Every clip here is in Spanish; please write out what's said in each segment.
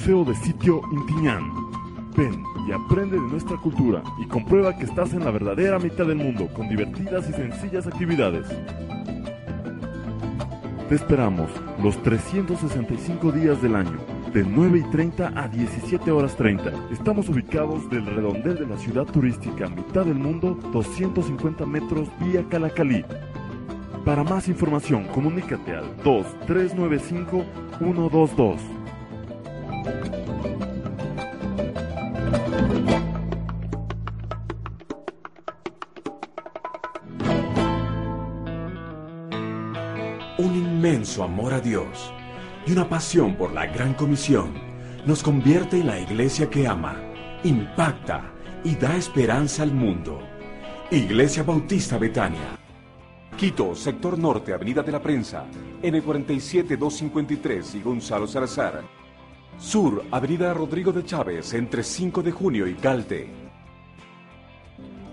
Museo de Sitio Intiñán. Ven y aprende de nuestra cultura y comprueba que estás en la verdadera mitad del mundo con divertidas y sencillas actividades. Te esperamos los 365 días del año, de 9:30 a 17:30. Estamos ubicados del redondel de la ciudad turística mitad del mundo, 250 metros vía Calacalí. Para más información, comunícate al 2395-122. Un inmenso amor a Dios y una pasión por la Gran Comisión nos convierte en la iglesia que ama, impacta y da esperanza al mundo. Iglesia Bautista Betania. Quito, sector norte, Avenida de la Prensa, N47-253 y Gonzalo Salazar. Sur, Avenida Rodrigo de Chávez, entre 5 de junio y Galte.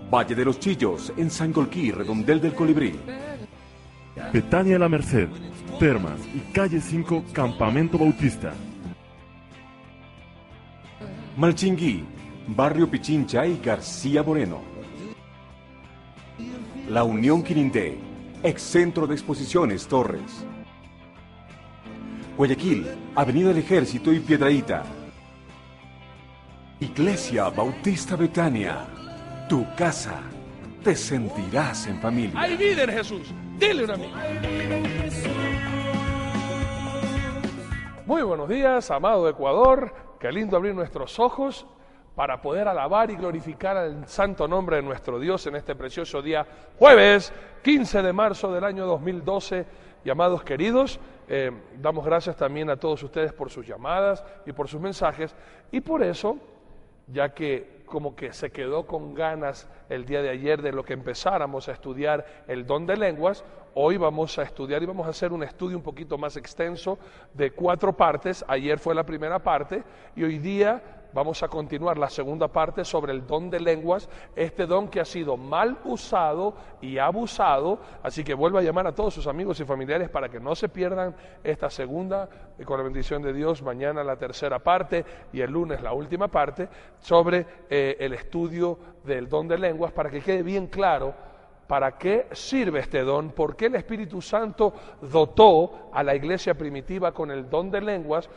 Valle de los Chillos, en Sangolquí, Redondel del Colibrí. Betania La Merced, Termas y Calle 5, Campamento Bautista. Malchinguí, Barrio Pichincha y García Moreno. La Unión Quirindé, ex Centro de Exposiciones Torres. Guayaquil, Avenida del Ejército y Piedrahíta. Iglesia Bautista Betania, tu casa, te sentirás en familia. Hay vida en Jesús, dile un amigo. Muy buenos días, amado Ecuador, qué lindo abrir nuestros ojos para poder alabar y glorificar al santo nombre de nuestro Dios en este precioso día, jueves 15 de marzo del año 2012. Y amados queridos, damos gracias también a todos ustedes por sus llamadas y por sus mensajes, y por eso, ya que como que se quedó con ganas el día de ayer de lo que empezáramos a estudiar el don de lenguas, hoy vamos a estudiar y vamos a hacer un estudio un poquito más extenso de 4 partes. Ayer fue la primera parte y hoy día vamos a continuar la segunda parte sobre el don de lenguas, este don que ha sido mal usado y abusado. Así que vuelvo a llamar a todos sus amigos y familiares para que no se pierdan esta segunda, y con la bendición de Dios, mañana la tercera parte y el lunes la última parte sobre el estudio del don de lenguas, para que quede bien claro para qué sirve este don, por qué el Espíritu Santo dotó a la iglesia primitiva con el don de lenguas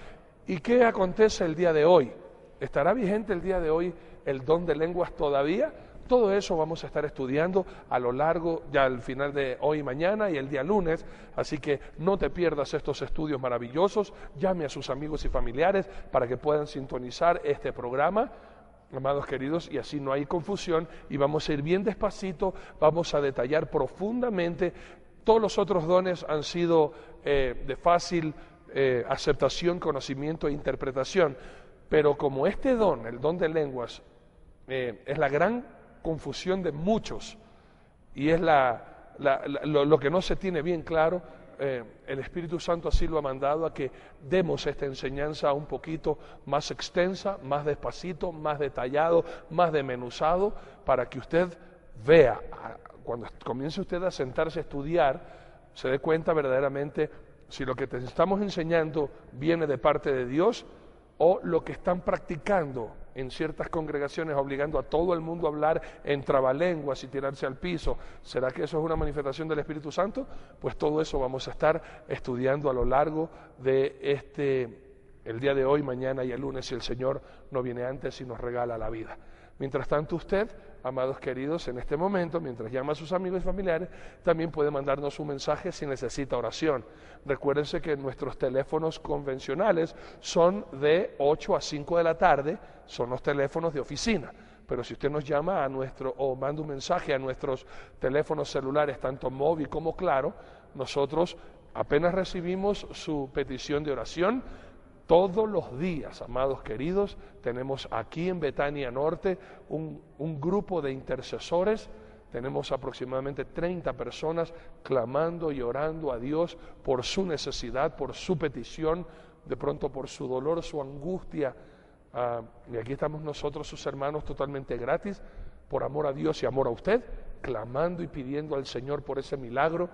y qué acontece el día de hoy. ¿Estará vigente el día de hoy el don de lenguas todavía? Todo eso vamos a estar estudiando a lo largo, ya al final de hoy y mañana y el día lunes, así que no te pierdas estos estudios maravillosos. Llame a sus amigos y familiares para que puedan sintonizar este programa, amados queridos, y así no hay confusión, y vamos a ir bien despacito, vamos a detallar profundamente. Todos los otros dones han sido de fácil aceptación, conocimiento e interpretación. Pero como este don, el don de lenguas, es la gran confusión de muchos y es lo que no se tiene bien claro, el Espíritu Santo así lo ha mandado a que demos esta enseñanza un poquito más extensa, más despacito, más detallado, más desmenuzado, para que usted vea, cuando comience usted a sentarse a estudiar, se dé cuenta verdaderamente si lo que te estamos enseñando viene de parte de Dios, o lo que están practicando en ciertas congregaciones, obligando a todo el mundo a hablar en trabalenguas y tirarse al piso. ¿Será que eso es una manifestación del Espíritu Santo? Pues todo eso vamos a estar estudiando a lo largo de el día de hoy, mañana y el lunes, si el Señor no viene antes y nos regala la vida. Mientras tanto, usted, amados queridos, en este momento, mientras llama a sus amigos y familiares, también puede mandarnos un mensaje si necesita oración. Recuérdense que nuestros teléfonos convencionales son de 8 a 5 de la tarde, son los teléfonos de oficina. Pero si usted nos llama o manda un mensaje a nuestros teléfonos celulares, tanto móvil como claro, nosotros apenas recibimos su petición de oración. Todos los días, amados queridos, tenemos aquí en Betania Norte un grupo de intercesores. Tenemos aproximadamente 30 personas clamando y orando a Dios por su necesidad, por su petición, de pronto por su dolor, su angustia. Y aquí estamos nosotros, sus hermanos, totalmente gratis, por amor a Dios y amor a usted, clamando y pidiendo al Señor por ese milagro,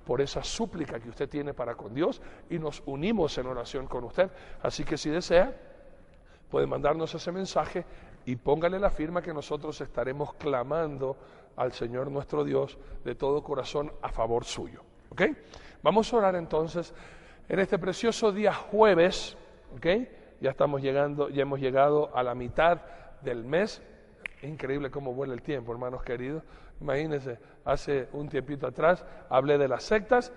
por esa súplica que usted tiene para con Dios, y nos unimos en oración con usted. Así que si desea, pueden mandarnos ese mensaje y póngale la firma que nosotros estaremos clamando al Señor nuestro Dios de todo corazón a favor suyo. ¿Ok? Vamos a orar entonces en este precioso día jueves. ¿Ok? Ya hemos llegado a la mitad del mes. Es increíble cómo vuela el tiempo, hermanos queridos. Imagínense, hace un tiempito atrás hablé de las sectas,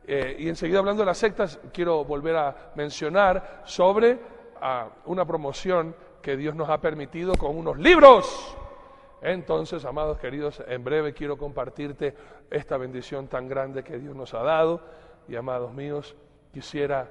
y enseguida hablando de las sectas quiero volver a mencionar sobre una promoción que Dios nos ha permitido con unos libros. Entonces, amados queridos, en breve quiero compartirte esta bendición tan grande que Dios nos ha dado. Y amados míos, quisiera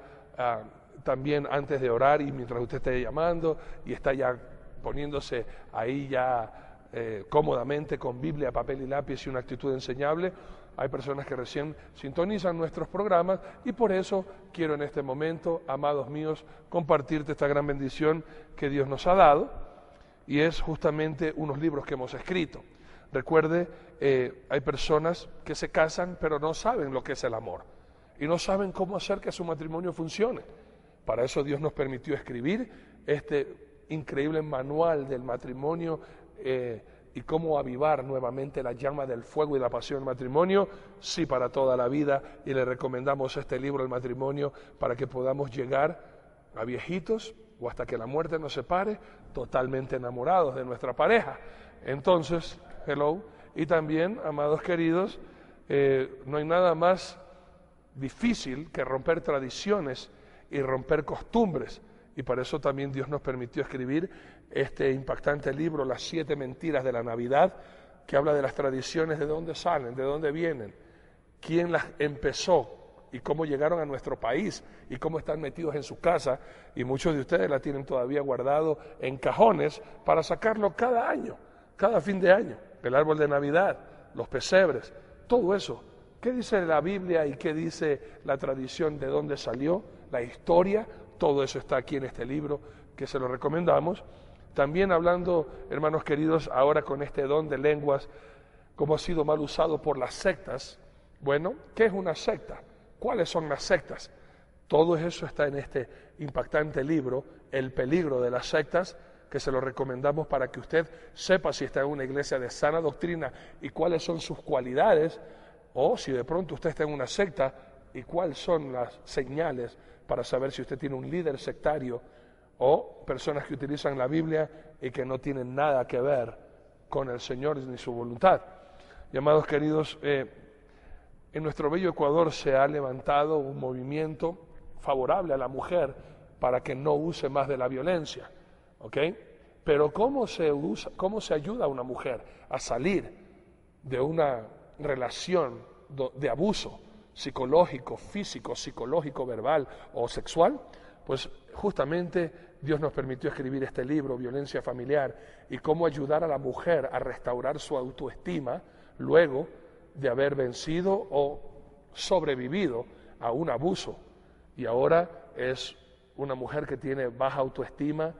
también antes de orar y mientras usted esté llamando y está ya poniéndose ahí ya cómodamente con Biblia, papel y lápiz y una actitud enseñable, hay personas que recién sintonizan nuestros programas y por eso quiero en este momento, amados míos, compartirte esta gran bendición que Dios nos ha dado, y es justamente unos libros que hemos escrito. Recuerde, hay personas que se casan pero no saben lo que es el amor y no saben cómo hacer que su matrimonio funcione. Para eso Dios nos permitió escribir este increíble manual del matrimonio y cómo avivar nuevamente la llama del fuego y la pasión del matrimonio, sí, para toda la vida. Y le recomendamos este libro, El matrimonio, para que podamos llegar a viejitos o hasta que la muerte nos separe, totalmente enamorados de nuestra pareja. Entonces, hello, y también, amados queridos, no hay nada más difícil que romper tradiciones y romper costumbres. Y para eso también Dios nos permitió escribir este impactante libro, Las 7 mentiras de la Navidad, que habla de las tradiciones, de dónde salen, de dónde vienen, quién las empezó y cómo llegaron a nuestro país y cómo están metidos en su casa. Y muchos de ustedes la tienen todavía guardado en cajones para sacarlo cada año, cada fin de año. El árbol de Navidad, los pesebres, todo eso. ¿Qué dice la Biblia y qué dice la tradición, de dónde salió, la historia? Todo eso está aquí en este libro que se lo recomendamos. También hablando, hermanos queridos, ahora con este don de lenguas, cómo ha sido mal usado por las sectas. Bueno, ¿qué es una secta? ¿Cuáles son las sectas? Todo eso está en este impactante libro, El peligro de las sectas, que se lo recomendamos para que usted sepa si está en una iglesia de sana doctrina y cuáles son sus cualidades, o si de pronto usted está en una secta y cuáles son las señales para saber si usted tiene un líder sectario o personas que utilizan la Biblia y que no tienen nada que ver con el Señor ni su voluntad. Y amados queridos, en nuestro bello Ecuador se ha levantado un movimiento favorable a la mujer para que no use más de la violencia, ¿ok? Pero ¿cómo se ayuda a una mujer a salir de una relación de abuso psicológico, físico, psicológico, verbal o sexual? Pues justamente Dios nos permitió escribir este libro, Violencia Familiar, y cómo ayudar a la mujer a restaurar su autoestima luego de haber vencido o sobrevivido a un abuso. Y ahora es una mujer que tiene baja autoestima,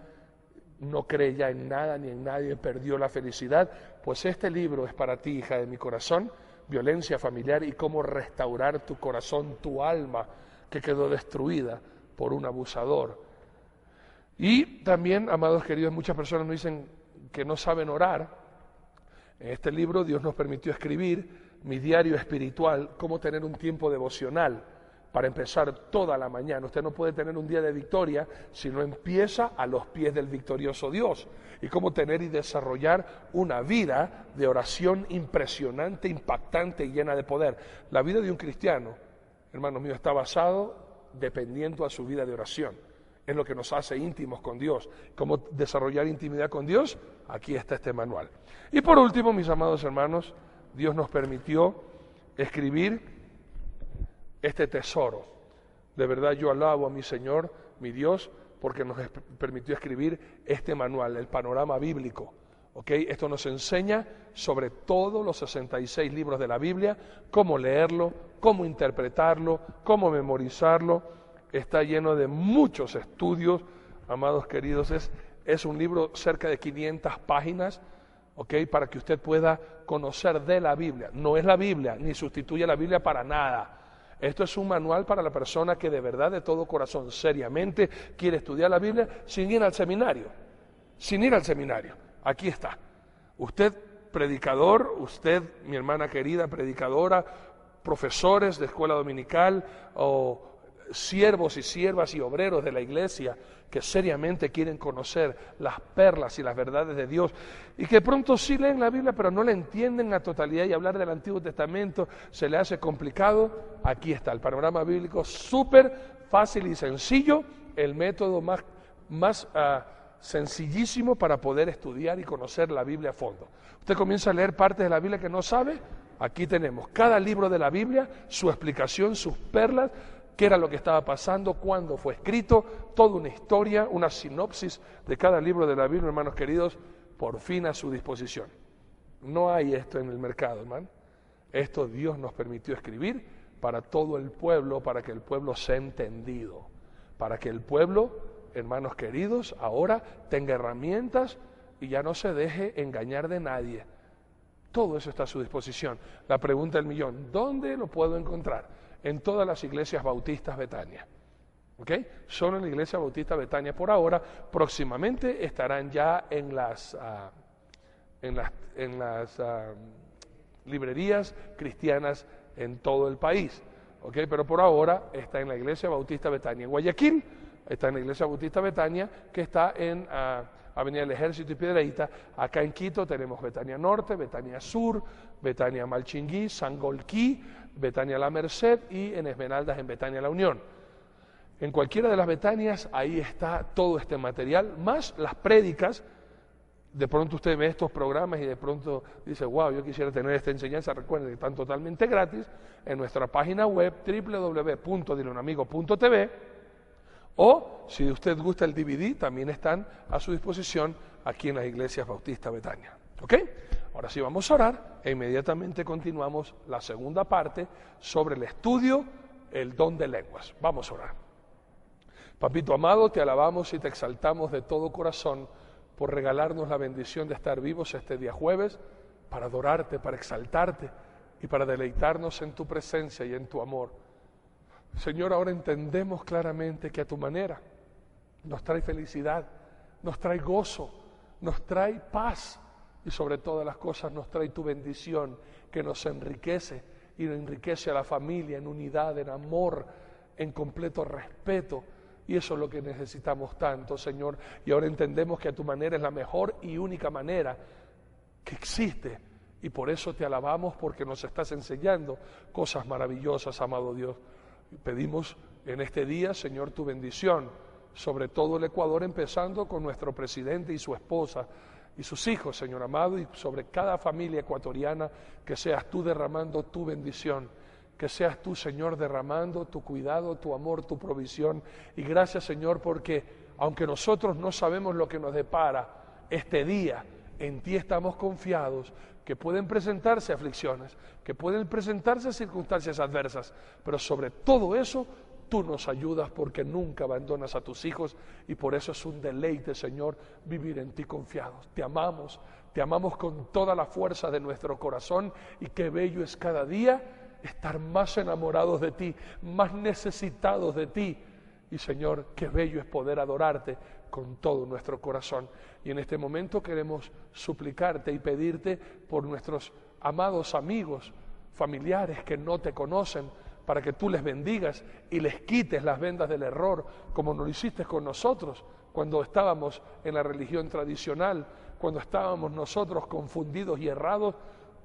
no cree ya en nada ni en nadie, perdió la felicidad. Pues este libro es para ti, hija de mi corazón, Violencia Familiar, y cómo restaurar tu corazón, tu alma, que quedó destruida por un abusador. Y también, amados queridos, muchas personas nos dicen que no saben orar. En este libro Dios nos permitió escribir mi diario espiritual, cómo tener un tiempo devocional para empezar toda la mañana. Usted no puede tener un día de victoria si no empieza a los pies del victorioso Dios. Y cómo tener y desarrollar una vida de oración impresionante, impactante y llena de poder. La vida de un cristiano, hermanos míos, está basado dependiendo a su vida de oración. Es lo que nos hace íntimos con Dios. ¿Cómo desarrollar intimidad con Dios? Aquí está este manual. Y por último, mis amados hermanos, Dios nos permitió escribir este tesoro. De verdad yo alabo a mi Señor, mi Dios, porque nos permitió escribir este manual, el panorama bíblico. ¿Okay? Esto nos enseña sobre todos los 66 libros de la Biblia, cómo leerlo, cómo interpretarlo, cómo memorizarlo. Está lleno de muchos estudios, amados queridos. Es un libro cerca de 500 páginas, ¿okay? Para que usted pueda conocer de la Biblia. No es la Biblia, ni sustituye a la Biblia para nada. Esto es un manual para la persona que de verdad, de todo corazón, seriamente quiere estudiar la Biblia sin ir al seminario. sin ir al seminario. Aquí está. Usted, predicador, usted, mi hermana querida, predicadora, profesores de escuela dominical o siervos y siervas y obreros de la iglesia que seriamente quieren conocer las perlas y las verdades de Dios y que pronto sí leen la Biblia pero no la entienden a totalidad y hablar del Antiguo Testamento se le hace complicado. Aquí está el panorama bíblico súper fácil y sencillo, el método más sencillísimo para poder estudiar y conocer la Biblia a fondo. Usted comienza a leer partes de la Biblia que no sabe, aquí tenemos cada libro de la Biblia, su explicación, sus perlas, qué era lo que estaba pasando, cuándo fue escrito, toda una historia, una sinopsis de cada libro de la Biblia, hermanos queridos, por fin a su disposición. No hay esto en el mercado, hermano. Esto Dios nos permitió escribir para todo el pueblo, para que el pueblo sea entendido, para que el pueblo, hermanos queridos, ahora tenga herramientas y ya no se deje engañar de nadie. Todo eso está a su disposición. La pregunta del millón, ¿dónde lo puedo encontrar? En todas las iglesias bautistas Betania. ¿Ok? Solo en la iglesia bautista Betania por ahora. Próximamente estarán ya en las librerías cristianas en todo el país. ¿Ok? Pero por ahora está en la iglesia bautista Betania. En Guayaquil está en la iglesia bautista Betania, que está en Avenida del Ejército y Piedreita. Acá en Quito tenemos Betania Norte, Betania Sur, Betania Malchinguí, Sangolquí, Betania La Merced y en Esmeraldas en Betania La Unión. En cualquiera de las Betanias ahí está todo este material, más las prédicas. De pronto usted ve estos programas y de pronto dice, wow, yo quisiera tener esta enseñanza. Recuerden que están totalmente gratis en nuestra página web www.dileunamigo.tv, o si usted gusta el DVD, también están a su disposición aquí en las iglesias bautistas Betania. ¿Ok? Ahora sí vamos a orar e inmediatamente continuamos la segunda parte sobre el estudio, el don de lenguas. Vamos a orar. Papito amado, te alabamos y te exaltamos de todo corazón por regalarnos la bendición de estar vivos este día jueves, para adorarte, para exaltarte y para deleitarnos en tu presencia y en tu amor. Señor, ahora entendemos claramente que a tu manera nos trae felicidad, nos trae gozo, nos trae paz y sobre todas las cosas nos trae tu bendición que nos enriquece y enriquece a la familia en unidad, en amor, en completo respeto. Y eso es lo que necesitamos tanto, Señor. Y ahora entendemos que a tu manera es la mejor y única manera que existe. Y por eso te alabamos, porque nos estás enseñando cosas maravillosas, amado Dios. Y pedimos en este día, Señor, tu bendición sobre todo el Ecuador, empezando con nuestro presidente y su esposa y sus hijos, Señor amado, y sobre cada familia ecuatoriana, que seas tú derramando tu bendición. Que seas tú, Señor, derramando tu cuidado, tu amor, tu provisión. Y gracias, Señor, porque aunque nosotros no sabemos lo que nos depara este día, en ti estamos confiados, que pueden presentarse aflicciones, que pueden presentarse circunstancias adversas, pero sobre todo eso, tú nos ayudas porque nunca abandonas a tus hijos y por eso es un deleite, Señor, vivir en ti confiados. Te amamos con toda la fuerza de nuestro corazón y qué bello es cada día estar más enamorados de ti, más necesitados de ti. Y Señor, qué bello es poder adorarte con todo nuestro corazón. Y en este momento queremos suplicarte y pedirte por nuestros amados amigos, familiares que no te conocen, para que tú les bendigas y les quites las vendas del error, como nos lo hiciste con nosotros cuando estábamos en la religión tradicional, cuando estábamos nosotros confundidos y errados.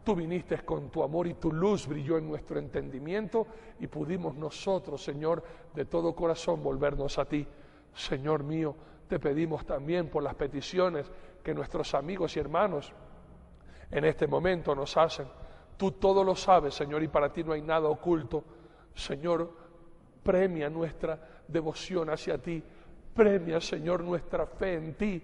Tú viniste con tu amor y tu luz brilló en nuestro entendimiento y pudimos nosotros, Señor, de todo corazón volvernos a ti. Señor mío, te pedimos también por las peticiones que nuestros amigos y hermanos en este momento nos hacen. Tú todo lo sabes, Señor, y para ti no hay nada oculto. Señor, premia nuestra devoción hacia ti, premia, Señor, nuestra fe en ti,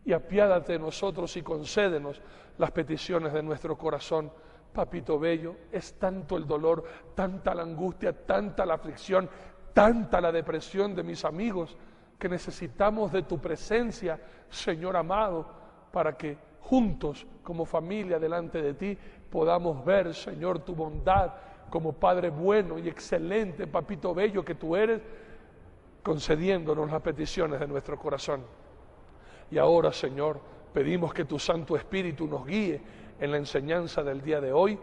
y apiádate de nosotros y concédenos las peticiones de nuestro corazón. Papito bello, es tanto el dolor, tanta la angustia, tanta la aflicción, tanta la depresión de mis amigos, que necesitamos de tu presencia, Señor amado, para que juntos, como familia delante de ti, podamos ver, Señor, tu bondad como Padre bueno y excelente, Papito bello que tú eres, concediéndonos las peticiones de nuestro corazón. Y ahora, Señor, pedimos que tu Santo Espíritu nos guíe en la enseñanza del día de hoy.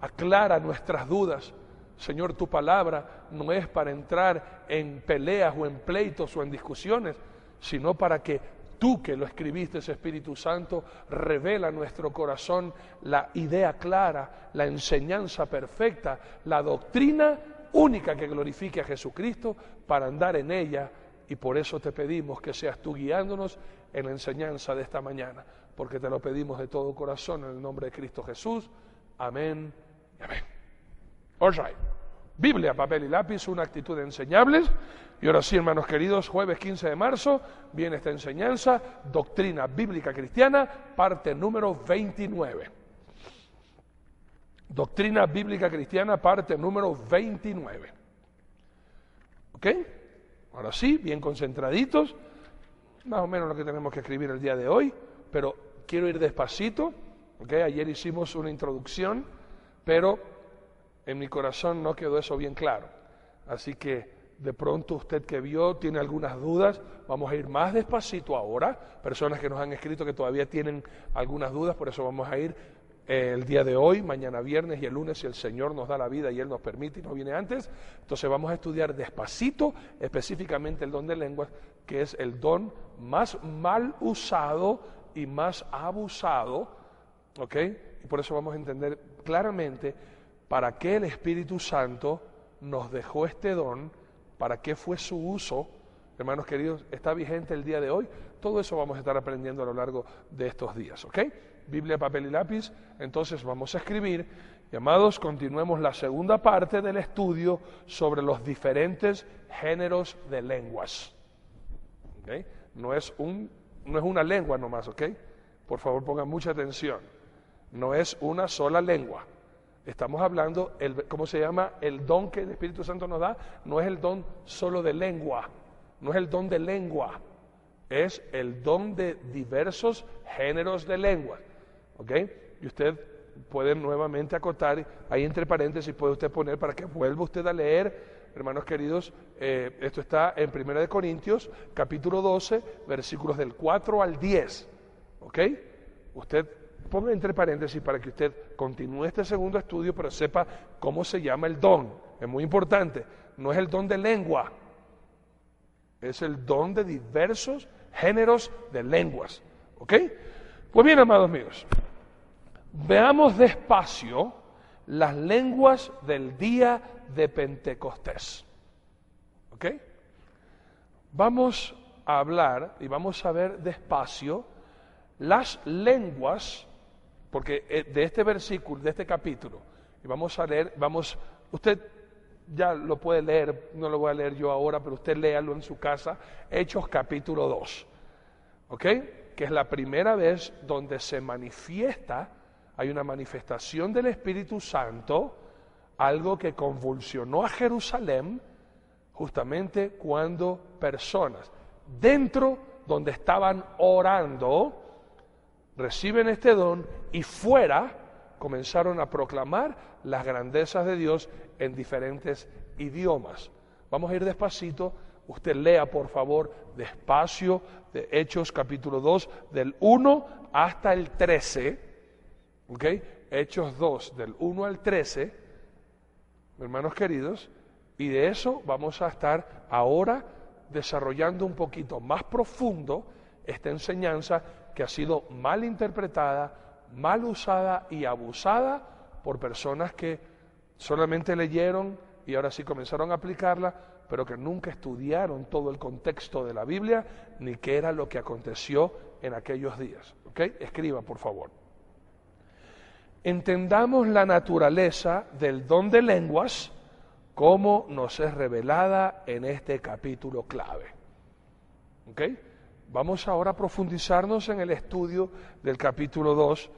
Aclara nuestras dudas. Señor, tu palabra no es para entrar en peleas o en pleitos o en discusiones, sino para que tú, que lo escribiste, Espíritu Santo, revela a nuestro corazón la idea clara, la enseñanza perfecta, la doctrina única que glorifique a Jesucristo para andar en ella. Y por eso te pedimos que seas tú guiándonos en la enseñanza de esta mañana, porque te lo pedimos de todo corazón en el nombre de Cristo Jesús. Amén y amén. All right. Biblia, papel y lápiz, una actitud enseñable. Y ahora sí, hermanos queridos, jueves 15 de marzo viene esta enseñanza, doctrina bíblica cristiana, parte número 29. Doctrina bíblica cristiana, parte número 29. ¿Ok? Ahora sí, bien concentraditos, más o menos lo que tenemos que escribir el día de hoy, pero quiero ir despacito. ¿Ok? Ayer hicimos una introducción, pero en mi corazón no quedó eso bien claro. Así que de pronto usted que vio tiene algunas dudas, vamos a ir más despacito ahora. Personas que nos han escrito que todavía tienen algunas dudas, por eso vamos a ir el día de hoy, mañana viernes y el lunes, si el Señor nos da la vida y Él nos permite y no viene antes. Entonces vamos a estudiar despacito, específicamente el don de lenguas, que es el don más mal usado y más abusado, ¿ok? Y por eso vamos a entender claramente para qué el Espíritu Santo nos dejó este don, para qué fue su uso. Hermanos queridos, está vigente el día de hoy. Todo eso vamos a estar aprendiendo a lo largo de estos días, ¿ok? Biblia, papel y lápiz. Entonces vamos a escribir. Y amados, continuemos la segunda parte del estudio sobre los diferentes géneros de lenguas. ¿Okay? No es una lengua nomás, ¿ok? Por favor, pongan mucha atención. No es una sola lengua. Estamos hablando, ¿cómo se llama? El don que el Espíritu Santo nos da, no es el don solo de lengua, no es el don de lengua, es el don de diversos géneros de lengua, ¿ok? Y usted puede nuevamente acotar, ahí entre paréntesis puede usted poner para que vuelva usted a leer, hermanos queridos, esto está en 1 Corintios, capítulo 12, versículos del 4 al 10, ¿ok? Usted ponga entre paréntesis para que usted continúe este segundo estudio, pero sepa cómo se llama el don. Es muy importante. No es el don de lengua, es el don de diversos géneros de lenguas. ¿Ok? Pues bien, amados míos, veamos despacio las lenguas del día de Pentecostés. ¿Ok? Vamos a hablar y vamos a ver despacio las lenguas, porque de este versículo, de este capítulo, y vamos a leer, usted ya lo puede leer, no lo voy a leer yo ahora, pero usted léalo en su casa, Hechos capítulo 2, ¿ok? Que es la primera vez donde se manifiesta, hay una manifestación del Espíritu Santo, algo que convulsionó a Jerusalén, justamente cuando personas, dentro donde estaban orando, reciben este don y fuera comenzaron a proclamar las grandezas de Dios en diferentes idiomas. Vamos a ir despacito, usted lea por favor despacio de Hechos capítulo 2 del 1 hasta el 13, ¿ok? Hechos 2 del 1 al 13, hermanos queridos, y de eso vamos a estar ahora desarrollando un poquito más profundo esta enseñanza que ha sido mal interpretada, mal usada y abusada por personas que solamente leyeron y ahora sí comenzaron a aplicarla, pero que nunca estudiaron todo el contexto de la Biblia, ni qué era lo que aconteció en aquellos días. ¿Ok? Escriba, por favor. Entendamos la naturaleza del don de lenguas, como nos es revelada en este capítulo clave. ¿Ok? Vamos ahora a profundizarnos en el estudio del capítulo 2.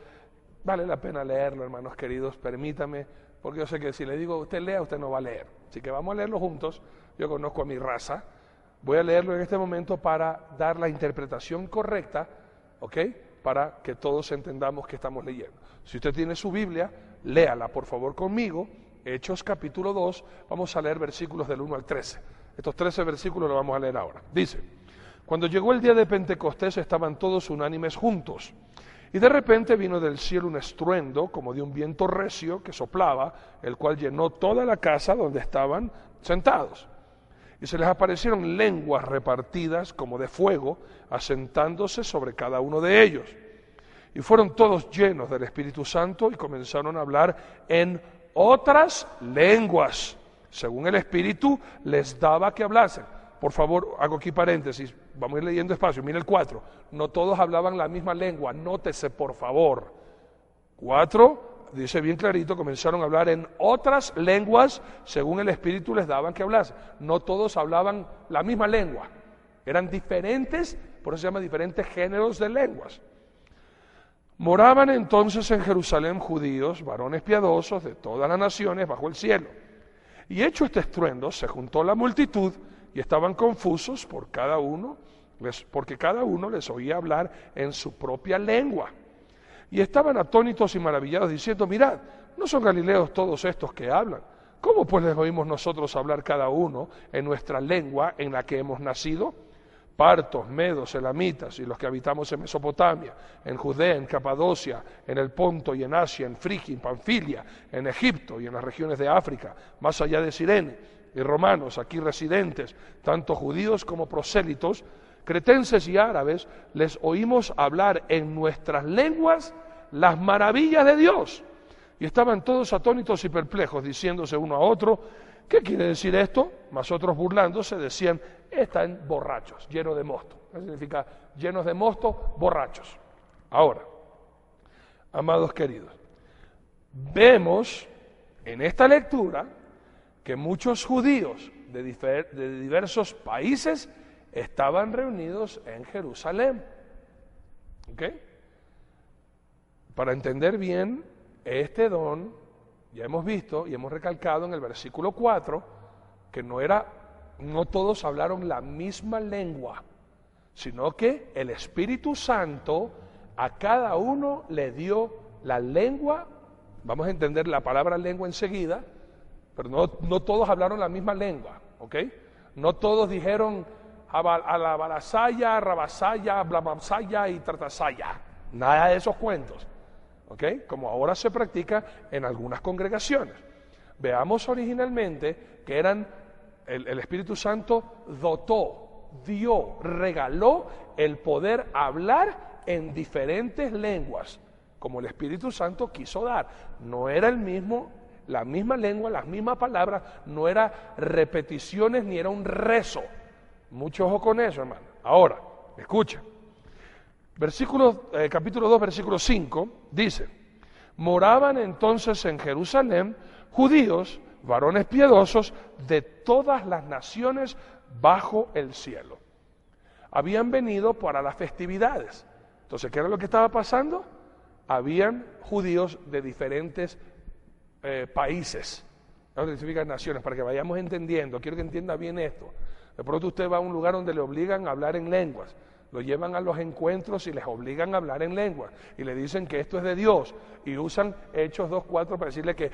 Vale la pena leerlo, hermanos queridos, permítame, porque yo sé que si le digo usted lea, usted no va a leer. Así que vamos a leerlo juntos. Yo conozco a mi raza. Voy a leerlo en este momento para dar la interpretación correcta, ¿ok? Para que todos entendamos que estamos leyendo. Si usted tiene su Biblia, léala por favor conmigo. Hechos capítulo 2, vamos a leer versículos del 1 al 13. Estos 13 versículos los vamos a leer ahora. Dice: Cuando llegó el día de Pentecostés estaban todos unánimes juntos. Y de repente vino del cielo un estruendo, como de un viento recio que soplaba, el cual llenó toda la casa donde estaban sentados. Y se les aparecieron lenguas repartidas como de fuego, asentándose sobre cada uno de ellos. Y fueron todos llenos del Espíritu Santo y comenzaron a hablar en otras lenguas, según el Espíritu les daba que hablasen. Por favor, hago aquí paréntesis, vamos a ir leyendo despacio, mire el 4. No todos hablaban la misma lengua, nótese por favor. 4, dice bien clarito, comenzaron a hablar en otras lenguas, según el Espíritu les daban que hablasen. No todos hablaban la misma lengua, eran diferentes, por eso se llama diferentes géneros de lenguas. Moraban entonces en Jerusalén judíos, varones piadosos de todas las naciones bajo el cielo. Y hecho este estruendo, se juntó la multitud y estaban confusos porque cada uno les oía hablar en su propia lengua. Y estaban atónitos y maravillados diciendo, mirad, ¿no son galileos todos estos que hablan? ¿Cómo pues les oímos nosotros hablar cada uno en nuestra lengua en la que hemos nacido? Partos, medos, elamitas y los que habitamos en Mesopotamia, en Judea, en Capadocia, en el Ponto y en Asia, en Frigia, en Panfilia, en Egipto y en las regiones de África, más allá de Cirene, y romanos aquí residentes, tanto judíos como prosélitos, cretenses y árabes, les oímos hablar en nuestras lenguas las maravillas de Dios. Y estaban todos atónitos y perplejos, diciéndose uno a otro, ¿qué quiere decir esto? Mas otros burlándose decían, están borrachos, llenos de mosto. ¿Qué significa llenos de mosto? Borrachos. Ahora, amados queridos, vemos en esta lectura que muchos judíos de diversos países estaban reunidos en Jerusalén. ¿Ok? Para entender bien este don, ya hemos visto y hemos recalcado en el versículo 4 que no todos hablaron la misma lengua, sino que el Espíritu Santo a cada uno le dio la lengua. Vamos a entender la palabra lengua enseguida, pero no todos hablaron la misma lengua, ¿ok? No todos dijeron alabarasaya, rabasaya, blamamsaya y tratasaya, nada de esos cuentos, ¿ok? Como ahora se practica en algunas congregaciones. Veamos originalmente que el Espíritu Santo dio, regaló el poder hablar en diferentes lenguas, como el Espíritu Santo quiso dar. No era la misma lengua, las mismas palabras, no era repeticiones ni era un rezo. Mucho ojo con eso, hermano. Ahora, escucha. Capítulo 2, versículo 5, dice, moraban entonces en Jerusalén judíos, varones piadosos de todas las naciones bajo el cielo. Habían venido para las festividades. Entonces, ¿qué era lo que estaba pasando? Habían judíos de diferentes países. No significa naciones, para que vayamos entendiendo. Quiero que entienda bien esto. De pronto usted va a un lugar donde le obligan a hablar en lenguas. Lo llevan a los encuentros y les obligan a hablar en lenguas. Y le dicen que esto es de Dios. Y usan Hechos 2:4 para decirle que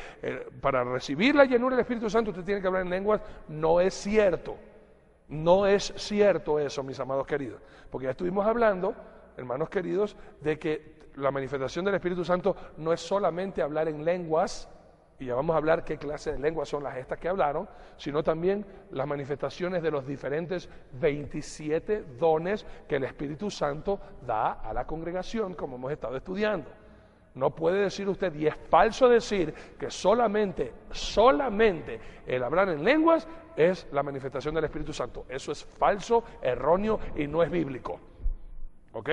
para recibir la llenura del Espíritu Santo usted tiene que hablar en lenguas. No es cierto. No es cierto eso, mis amados queridos. Porque ya estuvimos hablando, hermanos queridos, de que la manifestación del Espíritu Santo no es solamente hablar en lenguas, y ya vamos a hablar qué clase de lenguas son estas que hablaron, sino también las manifestaciones de los diferentes 27 dones que el Espíritu Santo da a la congregación, como hemos estado estudiando. No puede decir usted, y es falso decir, que solamente el hablar en lenguas es la manifestación del Espíritu Santo. Eso es falso, erróneo y no es bíblico. ¿Ok?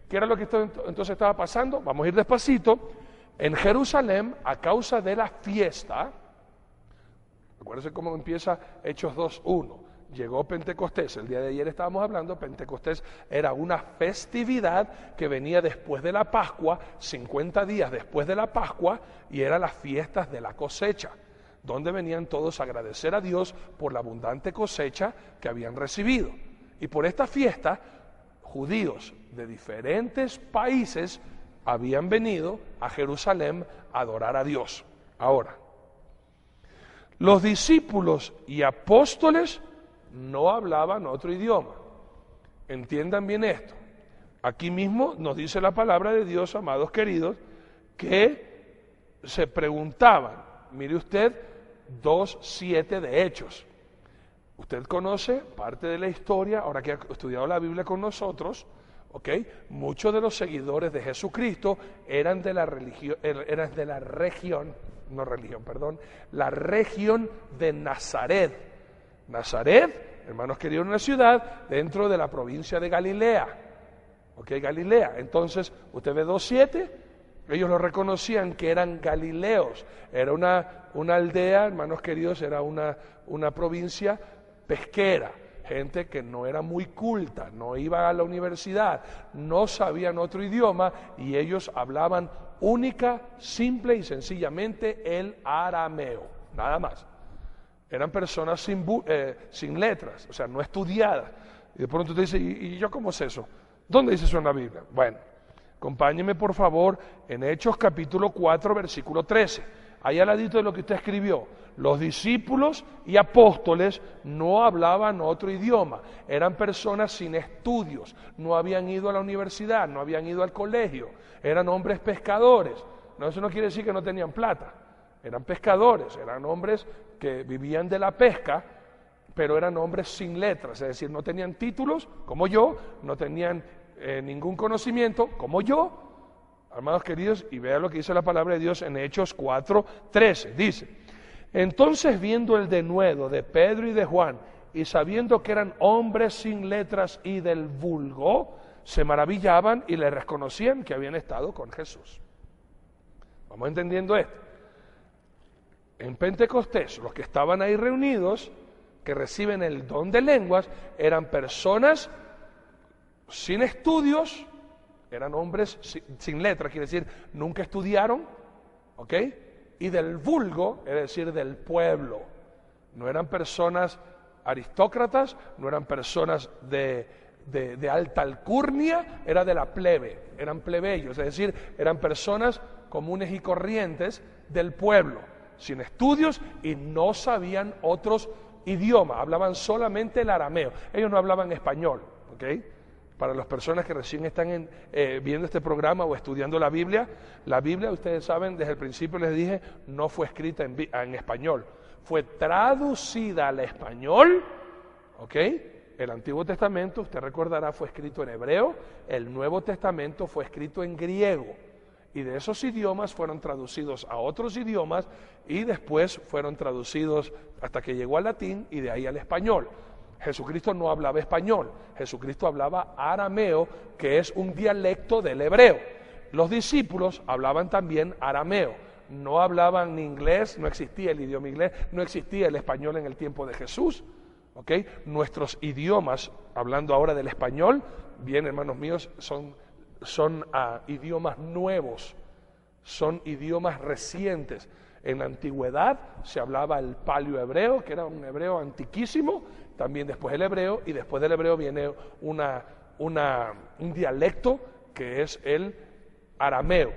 ¿Qué era lo que entonces estaba pasando? Vamos a ir despacito. En Jerusalén, a causa de la fiesta, acuérdense cómo empieza Hechos 2:1, llegó Pentecostés, el día de ayer estábamos hablando, Pentecostés era una festividad que venía después de la Pascua, 50 días después de la Pascua, y eran las fiestas de la cosecha, donde venían todos a agradecer a Dios por la abundante cosecha que habían recibido. Y por esta fiesta, judíos de diferentes países habían venido a Jerusalén a adorar a Dios. Ahora, los discípulos y apóstoles no hablaban otro idioma. entiendan bien esto. Aquí mismo nos dice la palabra de Dios, amados queridos, que se preguntaban, mire usted, 2:7 de Hechos. Usted conoce parte de la historia, ahora que ha estudiado la Biblia con nosotros, ¿ok? Muchos de los seguidores de Jesucristo eran de la región de Nazaret. Nazaret, hermanos queridos, una ciudad dentro de la provincia de Galilea. ¿Ok? Galilea. Entonces, usted ve 2:7, ellos lo reconocían que eran galileos. Era una aldea, hermanos queridos, era una provincia pesquera. Gente que no era muy culta, no iba a la universidad, no sabían otro idioma y ellos hablaban única, simple y sencillamente el arameo, nada más. Eran personas sin letras, o sea, no estudiadas. Y de pronto usted dice, ¿y yo cómo es eso? ¿Dónde dice eso en la Biblia? Bueno, acompáñeme por favor en Hechos capítulo 4, versículo 13. Ahí al ladito de lo que usted escribió, los discípulos y apóstoles no hablaban otro idioma, eran personas sin estudios, no habían ido a la universidad, no habían ido al colegio, eran hombres pescadores. No, eso no quiere decir que no tenían plata, eran pescadores, eran hombres que vivían de la pesca, pero eran hombres sin letras, es decir, no tenían títulos como yo, no tenían ningún conocimiento como yo. Hermanos queridos, y vean lo que dice la palabra de Dios en Hechos 4:13. Dice, entonces viendo el denuedo de Pedro y de Juan, y sabiendo que eran hombres sin letras y del vulgo, se maravillaban y le reconocían que habían estado con Jesús. Vamos entendiendo esto. En Pentecostés, los que estaban ahí reunidos, que reciben el don de lenguas, eran personas sin estudios, eran hombres sin letras, quiere decir, nunca estudiaron, ¿ok? Y del vulgo, es decir, del pueblo. No eran personas aristócratas, no eran personas de alta alcurnia, era de la plebe, eran plebeyos, es decir, eran personas comunes y corrientes del pueblo, sin estudios y no sabían otros idiomas, hablaban solamente el arameo, ellos no hablaban español, ¿ok? Para las personas que recién están viendo este programa o estudiando la Biblia, ustedes saben, desde el principio les dije, no fue escrita en español, fue traducida al español, ¿ok? El Antiguo Testamento, usted recordará, fue escrito en hebreo, el Nuevo Testamento fue escrito en griego, y de esos idiomas fueron traducidos a otros idiomas, y después fueron traducidos hasta que llegó al latín, y de ahí al español. Jesucristo no hablaba español, Jesucristo hablaba arameo, que es un dialecto del hebreo. Los discípulos hablaban también arameo, no hablaban ni inglés, no existía el idioma inglés, no existía el español en el tiempo de Jesús, ¿ok? Nuestros idiomas, hablando ahora del español, bien hermanos míos, son idiomas nuevos, son idiomas recientes. En la antigüedad se hablaba el paleohebreo, que era un hebreo antiquísimo, también después el hebreo, y después del hebreo viene un dialecto que es el arameo.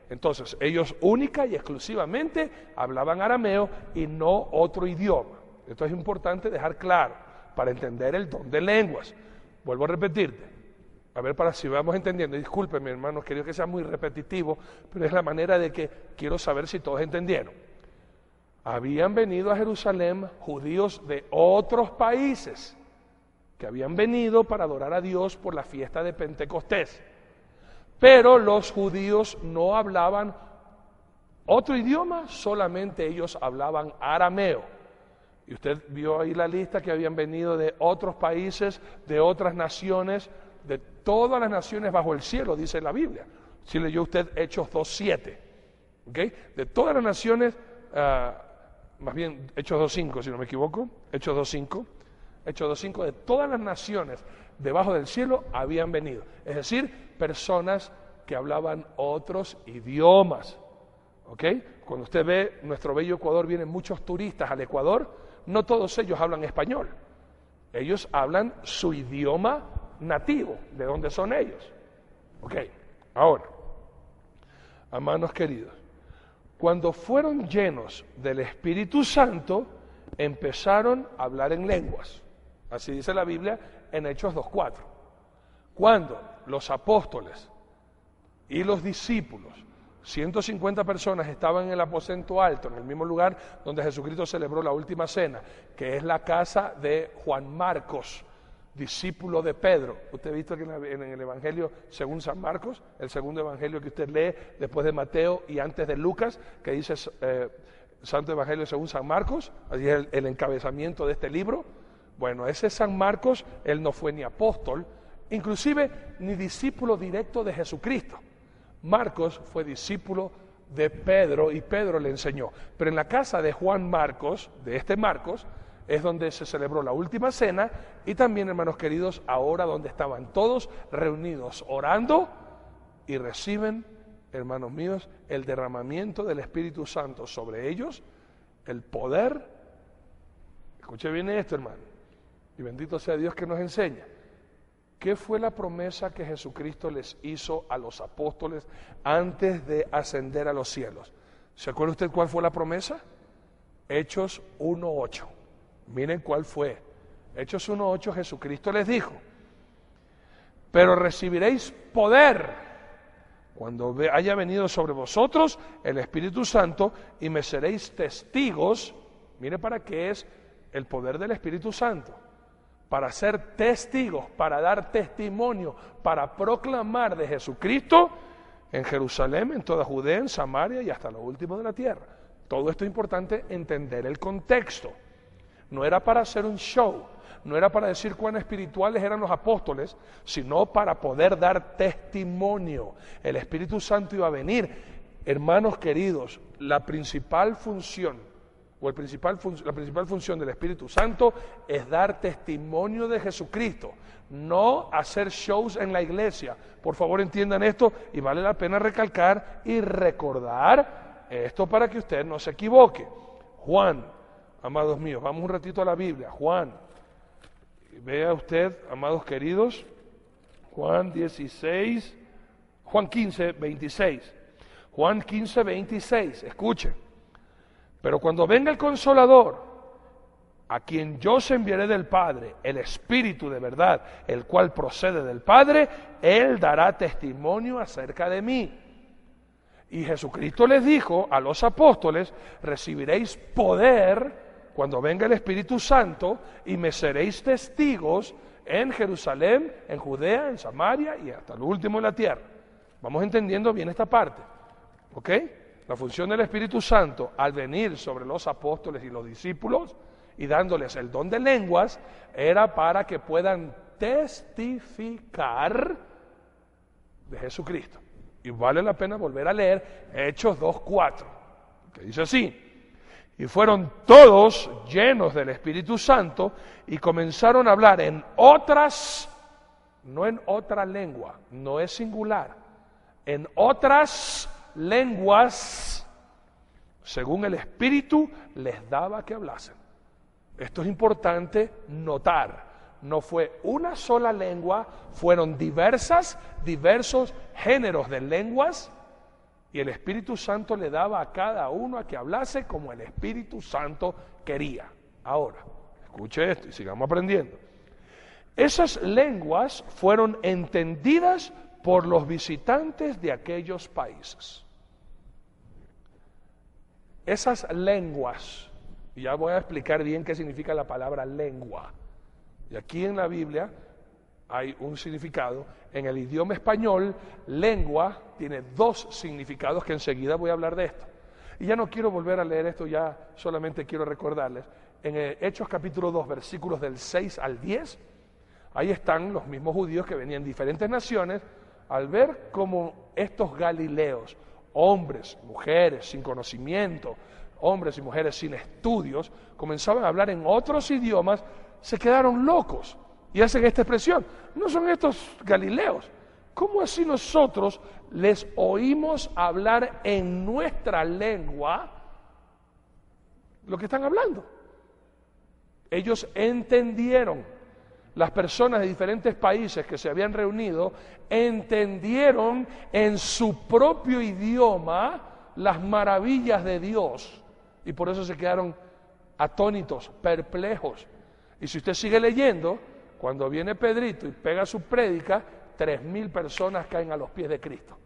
Entonces, ellos única y exclusivamente hablaban arameo y no otro idioma. Esto es importante dejar claro para entender el don de lenguas. Vuelvo a repetirte, a ver para si vamos entendiendo. Discúlpenme, hermanos, quería que sea muy repetitivo, pero es la manera de que quiero saber si todos entendieron. Habían venido a Jerusalén judíos de otros países que habían venido para adorar a Dios por la fiesta de Pentecostés. Pero los judíos no hablaban otro idioma, solamente ellos hablaban arameo. Y usted vio ahí la lista que habían venido de otros países, de otras naciones, de todas las naciones bajo el cielo, dice la Biblia. Si leyó usted Hechos 2:7, ¿okay? De todas las naciones, más bien Hechos 2:5 si no me equivoco, Hechos 2:5, de todas las naciones debajo del cielo habían venido, es decir, personas que hablaban otros idiomas, ¿ok? Cuando usted ve nuestro bello Ecuador, vienen muchos turistas al Ecuador, no todos ellos hablan español, ellos hablan su idioma nativo, de donde son ellos, ¿ok? Ahora, hermanos queridos, cuando fueron llenos del Espíritu Santo, empezaron a hablar en lenguas. Así dice la Biblia en Hechos 2:4. Cuando los apóstoles y los discípulos, 150 personas estaban en el aposento alto, en el mismo lugar donde Jesucristo celebró la última cena, que es la casa de Juan Marcos, discípulo de Pedro. Usted ha visto que en el Evangelio según San Marcos, el segundo Evangelio que usted lee después de Mateo y antes de Lucas, que dice Santo Evangelio según San Marcos, así es el encabezamiento de este libro. Bueno, ese San Marcos, él no fue ni apóstol, inclusive ni discípulo directo de Jesucristo. Marcos fue discípulo de Pedro y Pedro le enseñó. Pero en la casa de Juan Marcos, de este Marcos, es donde se celebró la última cena y también, hermanos queridos, ahora donde estaban todos reunidos orando y reciben, hermanos míos, el derramamiento del Espíritu Santo sobre ellos, el poder. Escuche bien esto, hermano, y bendito sea Dios que nos enseña. ¿Qué fue la promesa que Jesucristo les hizo a los apóstoles antes de ascender a los cielos? ¿Se acuerda usted cuál fue la promesa? Hechos 1:8. Miren cuál fue. Hechos 1:8, Jesucristo les dijo: pero recibiréis poder cuando haya venido sobre vosotros el Espíritu Santo y me seréis testigos. Mire para qué es el poder del Espíritu Santo. Para ser testigos, para dar testimonio, para proclamar de Jesucristo en Jerusalén, en toda Judea, en Samaria y hasta lo último de la tierra. Todo esto es importante entender el contexto. No era para hacer un show, no era para decir cuán espirituales eran los apóstoles, sino para poder dar testimonio. El Espíritu Santo iba a venir. Hermanos queridos, la principal función del Espíritu Santo es dar testimonio de Jesucristo, no hacer shows en la iglesia. Por favor, entiendan esto y vale la pena recalcar y recordar esto para que usted no se equivoque. Juan, amados míos, vamos un ratito a la Biblia. Juan, vea usted, amados queridos, Juan 15, 26. Juan 15, 26, escuche. Pero cuando venga el Consolador, a quien yo os enviaré del Padre, el Espíritu de verdad, el cual procede del Padre, Él dará testimonio acerca de mí. Y Jesucristo les dijo a los apóstoles: recibiréis poder cuando venga el Espíritu Santo y me seréis testigos en Jerusalén, en Judea, en Samaria y hasta lo último de la tierra. Vamos entendiendo bien esta parte, ¿ok? La función del Espíritu Santo al venir sobre los apóstoles y los discípulos y dándoles el don de lenguas era para que puedan testificar de Jesucristo. Y vale la pena volver a leer Hechos 2:4, que dice así: y fueron todos llenos del Espíritu Santo y comenzaron a hablar en otras, no en otra lengua, no es singular, en otras lenguas, según el Espíritu les daba que hablasen. Esto es importante notar. No fue una sola lengua, fueron diversos géneros de lenguas, y el Espíritu Santo le daba a cada uno a que hablase como el Espíritu Santo quería. Ahora, escuche esto y sigamos aprendiendo. Esas lenguas fueron entendidas por los visitantes de aquellos países. Esas lenguas, y ya voy a explicar bien qué significa la palabra lengua. Y aquí en la Biblia hay un significado. En el idioma español, lengua tiene dos significados que enseguida voy a hablar de esto. Y ya no quiero volver a leer esto, ya solamente quiero recordarles. En Hechos capítulo 2, versículos del 6 al 10, ahí están los mismos judíos que venían de diferentes naciones, al ver cómo estos galileos, hombres, mujeres sin conocimiento, hombres y mujeres sin estudios, comenzaban a hablar en otros idiomas, se quedaron locos y hacen esta expresión: no son estos galileos, ¿cómo así nosotros les oímos hablar en nuestra lengua lo que están hablando? Ellos entendieron. Las personas de diferentes países que se habían reunido entendieron en su propio idioma las maravillas de Dios y por eso se quedaron atónitos, perplejos. Y si usted sigue leyendo, cuando viene Pedrito y pega su prédica, 3.000 personas caen a los pies de Cristo.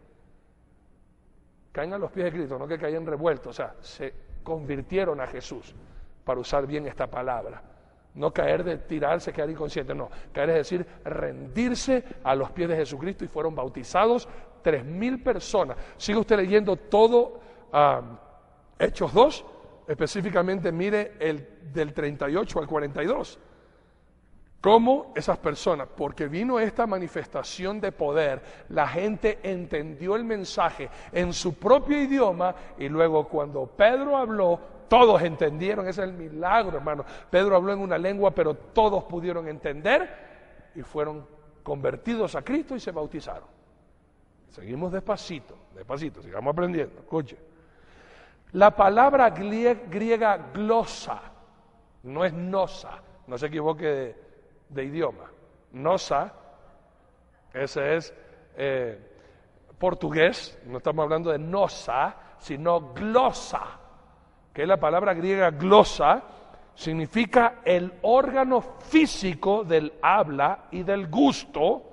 Caen a los pies de Cristo, no que caían revueltos, o sea, se convirtieron a Jesús, para usar bien esta palabra. No caer de tirarse, quedar inconsciente, no. Caer es decir, rendirse a los pies de Jesucristo y fueron bautizados 3.000 personas. Sigue usted leyendo todo Hechos 2, específicamente mire el del 38 al 42. ¿Cómo esas personas? Porque vino esta manifestación de poder, la gente entendió el mensaje en su propio idioma y luego cuando Pedro habló, todos entendieron. Ese es el milagro, hermano. Pedro habló en una lengua, pero todos pudieron entender y fueron convertidos a Cristo y se bautizaron. Seguimos despacito, sigamos aprendiendo. Escuche. La palabra griega glosa, no es nosa, no se equivoque de idioma. Nosa, ese es portugués, no estamos hablando de nosa, sino glosa, que es la palabra griega glosa, significa el órgano físico del habla y del gusto.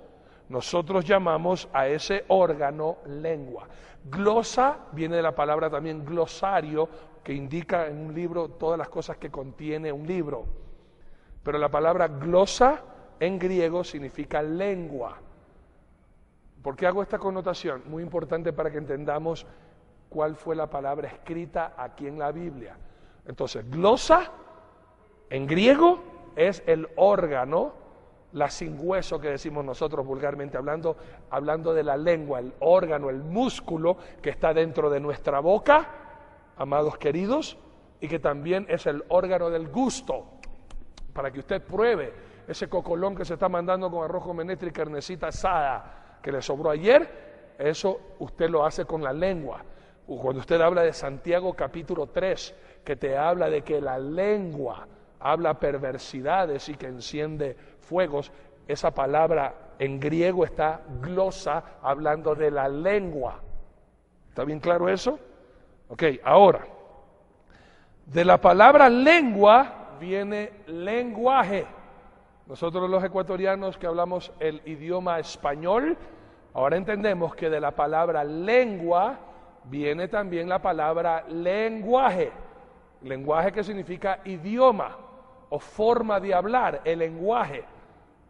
Nosotros llamamos a ese órgano lengua. Glosa viene de la palabra también glosario, que indica en un libro todas las cosas que contiene un libro. Pero la palabra glosa en griego significa lengua. ¿Por qué hago esta connotación? Muy importante para que entendamos cuál fue la palabra escrita aquí en la Biblia. Entonces, glosa en griego es el órgano, la sin hueso que decimos nosotros vulgarmente hablando de la lengua, el órgano, el músculo que está dentro de nuestra boca, amados queridos, y que también es el órgano del gusto, para que usted pruebe ese cocolón que se está mandando con arroz con menestra y carnecita asada que le sobró ayer. Eso usted lo hace con la lengua. Cuando usted habla de Santiago capítulo 3, que te habla de que la lengua habla perversidades y que enciende fuegos, esa palabra en griego está glosa, hablando de la lengua. ¿Está bien claro eso? Ok, ahora, de la palabra lengua viene lenguaje. Nosotros los ecuatorianos que hablamos el idioma español, ahora entendemos que de la palabra lengua viene también la palabra lenguaje. Lenguaje que significa idioma o forma de hablar, el lenguaje.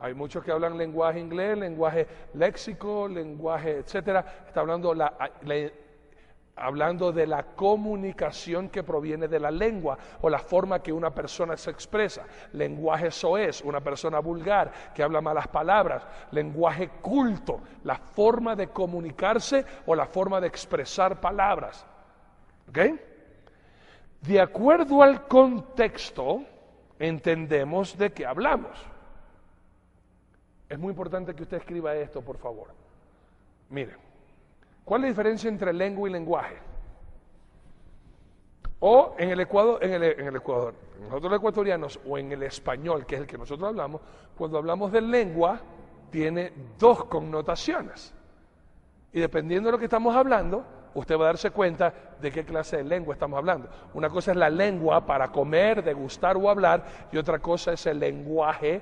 Hay muchos que hablan lenguaje inglés, lenguaje léxico, lenguaje, etcétera. Está hablando de la comunicación que proviene de la lengua o la forma que una persona se expresa. Lenguaje soez, una persona vulgar que habla malas palabras. Lenguaje culto, la forma de comunicarse o la forma de expresar palabras. ¿Ok? De acuerdo al contexto, entendemos de qué hablamos. Es muy importante que usted escriba esto, por favor. Mire, ¿cuál es la diferencia entre lengua y lenguaje? O en el Ecuador, nosotros los ecuatorianos, o en el español, que es el que nosotros hablamos, cuando hablamos de lengua, tiene dos connotaciones. Y dependiendo de lo que estamos hablando, usted va a darse cuenta de qué clase de lengua estamos hablando. Una cosa es la lengua para comer, degustar o hablar, y otra cosa es el lenguaje,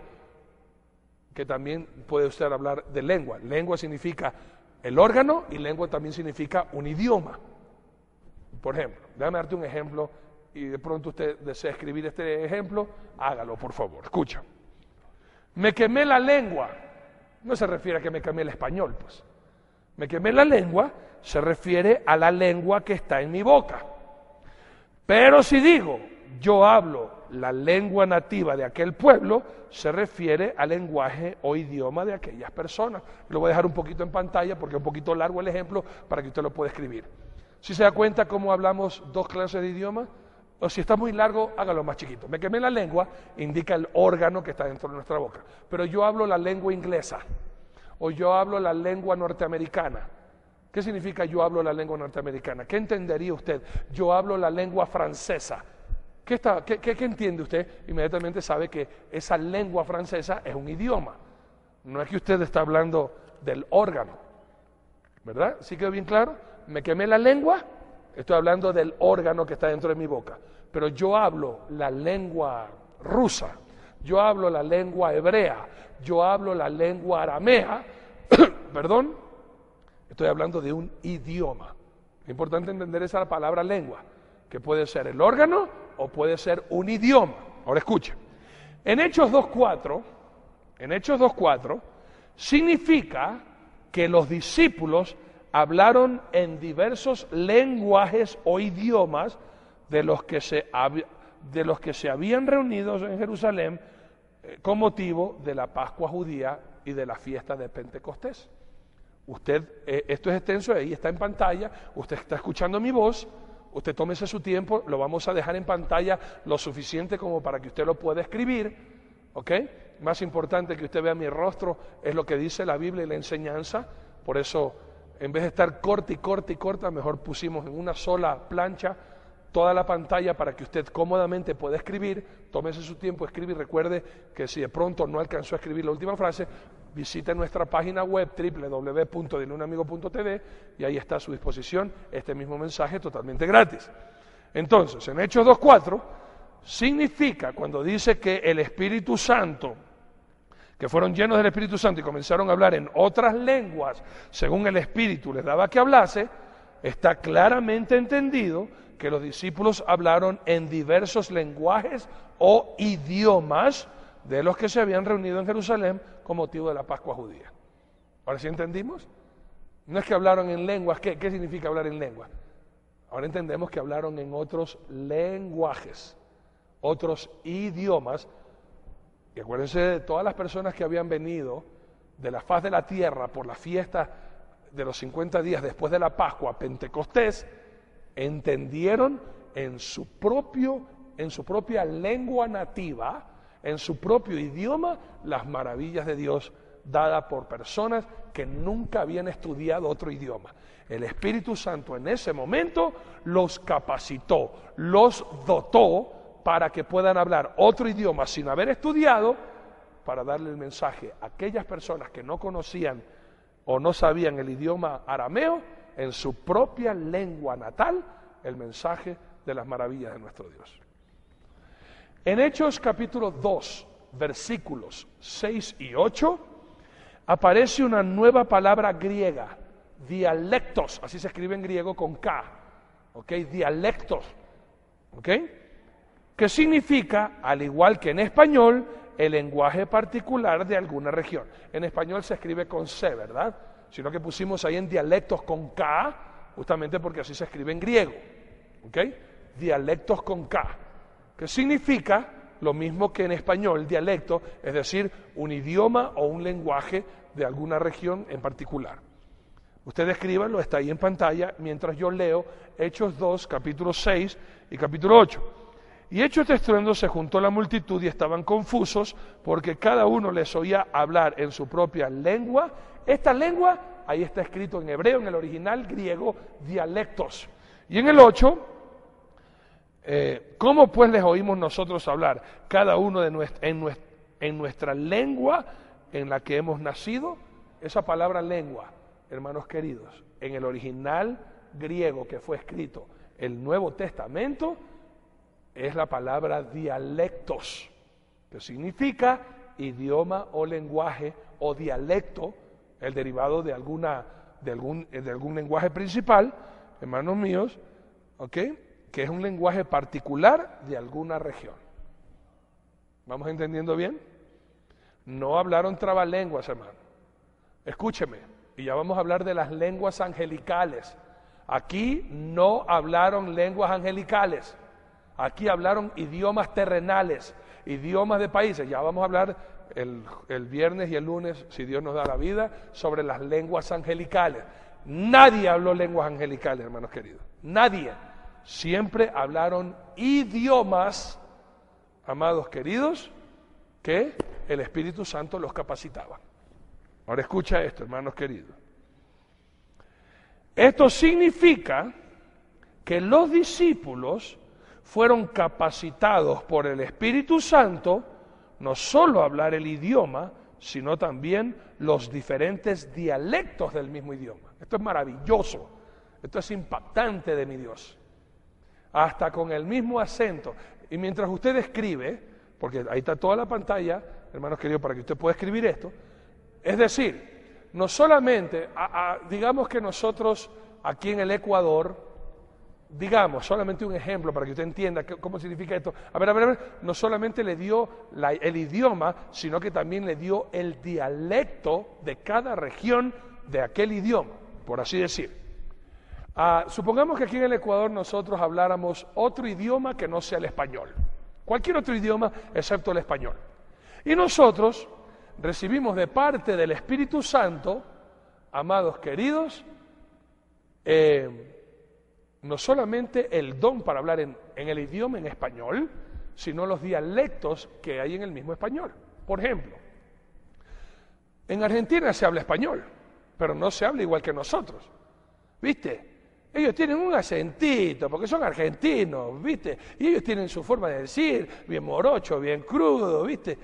que también puede usted hablar de lengua. Lengua significa el órgano y lengua también significa un idioma. Por ejemplo, déjame darte un ejemplo y de pronto usted desea escribir este ejemplo, hágalo por favor. Escucha. Me quemé la lengua. No se refiere a que me quemé el español, pues. Me quemé la lengua se refiere a la lengua que está en mi boca. Pero si digo, yo hablo la lengua nativa de aquel pueblo, se refiere al lenguaje o idioma de aquellas personas. Lo voy a dejar un poquito en pantalla porque es un poquito largo el ejemplo para que usted lo pueda escribir. Si se da cuenta cómo hablamos dos clases de idiomas, o si está muy largo, hágalo más chiquito. Me quemé la lengua, indica el órgano que está dentro de nuestra boca. Pero yo hablo la lengua inglesa, o yo hablo la lengua norteamericana. ¿Qué significa yo hablo la lengua norteamericana? ¿Qué entendería usted? Yo hablo la lengua francesa. ¿Qué entiende usted? Inmediatamente sabe que esa lengua francesa es un idioma. No es que usted está hablando del órgano. ¿Verdad? ¿Sí quedó bien claro? Me quemé la lengua, estoy hablando del órgano que está dentro de mi boca. Pero yo hablo la lengua rusa, yo hablo la lengua hebrea, yo hablo la lengua aramea, perdón, estoy hablando de un idioma. Es importante entender esa palabra lengua, que puede ser el órgano o puede ser un idioma. Ahora escuchen. En Hechos 2.4, significa que los discípulos hablaron en diversos lenguajes o idiomas de los que se habían reunido en Jerusalén con motivo de la Pascua judía y de la fiesta de Pentecostés. Esto es extenso, ahí está en pantalla, usted está escuchando mi voz, usted tómese su tiempo, lo vamos a dejar en pantalla lo suficiente como para que usted lo pueda escribir, ¿ok? Más importante que usted vea mi rostro es lo que dice la Biblia y la enseñanza, por eso en vez de estar corta y corta y corta, mejor pusimos en una sola plancha toda la pantalla para que usted cómodamente pueda escribir, tómese su tiempo, escribe y recuerde que si de pronto no alcanzó a escribir la última frase, visite nuestra página web www.dileunamigo.tv y ahí está a su disposición este mismo mensaje totalmente gratis. Entonces, en Hechos 2.4 significa cuando dice que el Espíritu Santo, que fueron llenos del Espíritu Santo y comenzaron a hablar en otras lenguas, según el Espíritu les daba que hablase, está claramente entendido que los discípulos hablaron en diversos lenguajes o idiomas de los que se habían reunido en Jerusalén con motivo de la Pascua judía. ¿Ahora sí entendimos? No es que hablaron en lenguas, ¿qué significa hablar en lenguas? Ahora entendemos que hablaron en otros lenguajes, otros idiomas. Y acuérdense de todas las personas que habían venido de la faz de la tierra por la fiesta de los 50 días después de la Pascua, Pentecostés, entendieron en su propia lengua nativa, en su propio idioma, las maravillas de Dios dadas por personas que nunca habían estudiado otro idioma. El Espíritu Santo en ese momento los capacitó, los dotó para que puedan hablar otro idioma sin haber estudiado, para darle el mensaje a aquellas personas que no conocían o no sabían el idioma arameo, en su propia lengua natal, el mensaje de las maravillas de nuestro Dios. En Hechos capítulo 2, versículos 6 y 8, aparece una nueva palabra griega, dialectos, así se escribe en griego con K, ¿ok? Dialectos, ¿ok? Que significa, al igual que en español, el lenguaje particular de alguna región. En español se escribe con C, ¿verdad? Sino que pusimos ahí en dialectos con K, justamente porque así se escribe en griego, ¿ok? Dialectos con K, que significa lo mismo que en español, dialecto, es decir, un idioma o un lenguaje de alguna región en particular. Ustedes escríbanlo, está ahí en pantalla, mientras yo leo Hechos 2, capítulo 6 y capítulo 8. Y hecho este estruendo se juntó la multitud y estaban confusos porque cada uno les oía hablar en su propia lengua. Esta lengua, ahí está escrito en hebreo, en el original griego, dialectos. Y en el 8, ¿cómo pues les oímos nosotros hablar? Cada uno en nuestra lengua en la que hemos nacido. Esa palabra lengua, hermanos queridos, en el original griego que fue escrito el Nuevo Testamento, es la palabra dialectos, que significa idioma o lenguaje o dialecto, el derivado de algún lenguaje principal, hermanos míos, ¿ok? Que es un lenguaje particular de alguna región. ¿Vamos entendiendo bien? No hablaron trabalenguas, hermano. Escúcheme, y ya vamos a hablar de las lenguas angelicales. Aquí no hablaron lenguas angelicales. Aquí hablaron idiomas terrenales, idiomas de países. Ya vamos a hablar el viernes y el lunes, si Dios nos da la vida, sobre las lenguas angelicales. Nadie habló lenguas angelicales, hermanos queridos. Nadie. Siempre hablaron idiomas, amados queridos, que el Espíritu Santo los capacitaba. Ahora escucha esto, hermanos queridos. Esto significa que los discípulos fueron capacitados por el Espíritu Santo no solo a hablar el idioma, sino también los diferentes dialectos del mismo idioma. Esto es maravilloso, esto es impactante de mi Dios. Hasta con el mismo acento. Y mientras usted escribe, porque ahí está toda la pantalla, hermanos queridos, para que usted pueda escribir esto, es decir, no solamente, digamos que nosotros aquí en el Ecuador, digamos, solamente un ejemplo para que usted entienda cómo significa esto. A ver, no solamente le dio el idioma, sino que también le dio el dialecto de cada región de aquel idioma, por así decir. Supongamos que aquí en el Ecuador nosotros habláramos otro idioma que no sea el español, cualquier otro idioma excepto el español. Y nosotros recibimos de parte del Espíritu Santo, amados queridos, no solamente el don para hablar en el idioma en español, sino los dialectos que hay en el mismo español. Por ejemplo, en Argentina se habla español, pero no se habla igual que nosotros, ¿viste? Ellos tienen un acentito, porque son argentinos, ¿viste? Y ellos tienen su forma de decir, bien morocho, bien crudo, ¿viste?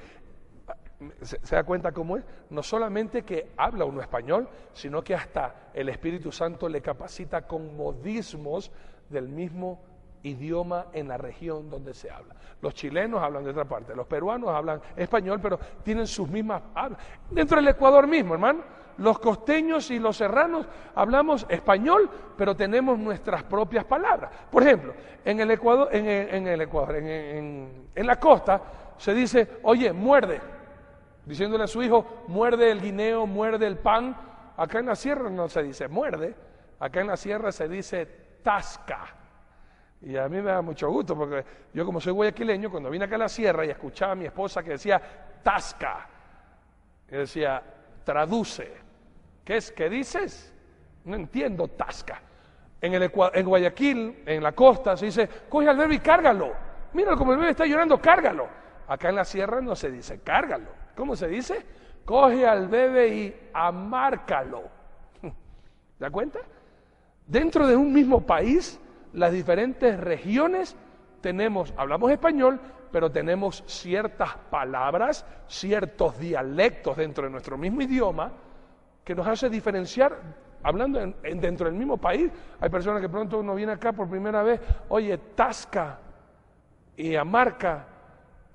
¿Se da cuenta cómo es? No solamente que habla uno español, sino que hasta el Espíritu Santo le capacita con modismos del mismo idioma en la región donde se habla. Los chilenos hablan de otra parte, los peruanos hablan español, pero tienen sus mismas hablas. Dentro del Ecuador mismo, hermano, los costeños y los serranos hablamos español, pero tenemos nuestras propias palabras. Por ejemplo, en el Ecuador, en la costa se dice, oye, muerde, diciéndole a su hijo, muerde el guineo, muerde el pan. Acá en la sierra no se dice muerde, acá en la sierra se dice tasca. Y a mí me da mucho gusto, porque yo como soy guayaquileño, cuando vine acá a la sierra y escuchaba a mi esposa que decía tasca, y decía, traduce. ¿Qué dices? No entiendo tasca. En Guayaquil, en la costa, se dice, coge al bebé y cárgalo. Mira como el bebé está llorando, cárgalo. Acá en la sierra no se dice cárgalo. ¿Cómo se dice? Coge al bebé y amárcalo. ¿Te das cuenta? Dentro de un mismo país, las diferentes regiones hablamos español, pero tenemos ciertas palabras, ciertos dialectos dentro de nuestro mismo idioma que nos hace diferenciar, hablando dentro del mismo país. Hay personas que pronto uno viene acá por primera vez, oye, tasca y amarca,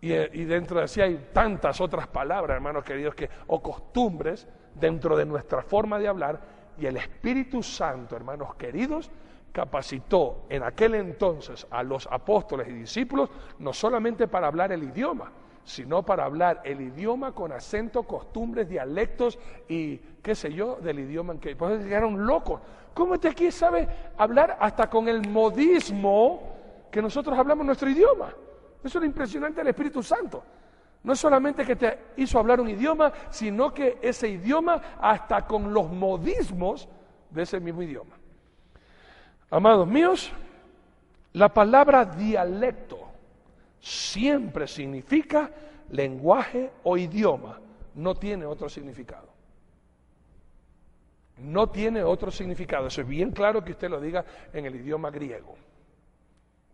y dentro de así hay tantas otras palabras, hermanos queridos, o costumbres dentro de nuestra forma de hablar, y el Espíritu Santo, hermanos queridos, capacitó en aquel entonces a los apóstoles y discípulos no solamente para hablar el idioma, sino para hablar el idioma con acento, costumbres, dialectos y qué sé yo del idioma en que pues llegaron locos. ¿Cómo este aquí sabe hablar hasta con el modismo que nosotros hablamos nuestro idioma? Eso es lo impresionante del Espíritu Santo. No es solamente que te hizo hablar un idioma, sino que ese idioma hasta con los modismos de ese mismo idioma. Amados míos, la palabra dialecto siempre significa lenguaje o idioma, no tiene otro significado. No tiene otro significado, eso es bien claro que usted lo diga en el idioma griego.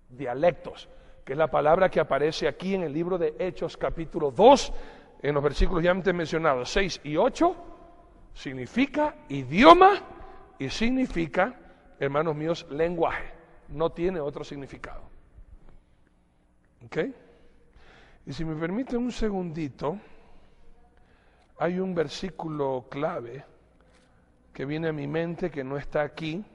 Dialectos, que es la palabra que aparece aquí en el libro de Hechos capítulo 2, en los versículos ya antes mencionados, 6 y 8, significa idioma y significa, hermanos míos, lenguaje, no tiene otro significado. ¿Ok? Y si me permiten un segundito, hay un versículo clave que viene a mi mente que no está aquí,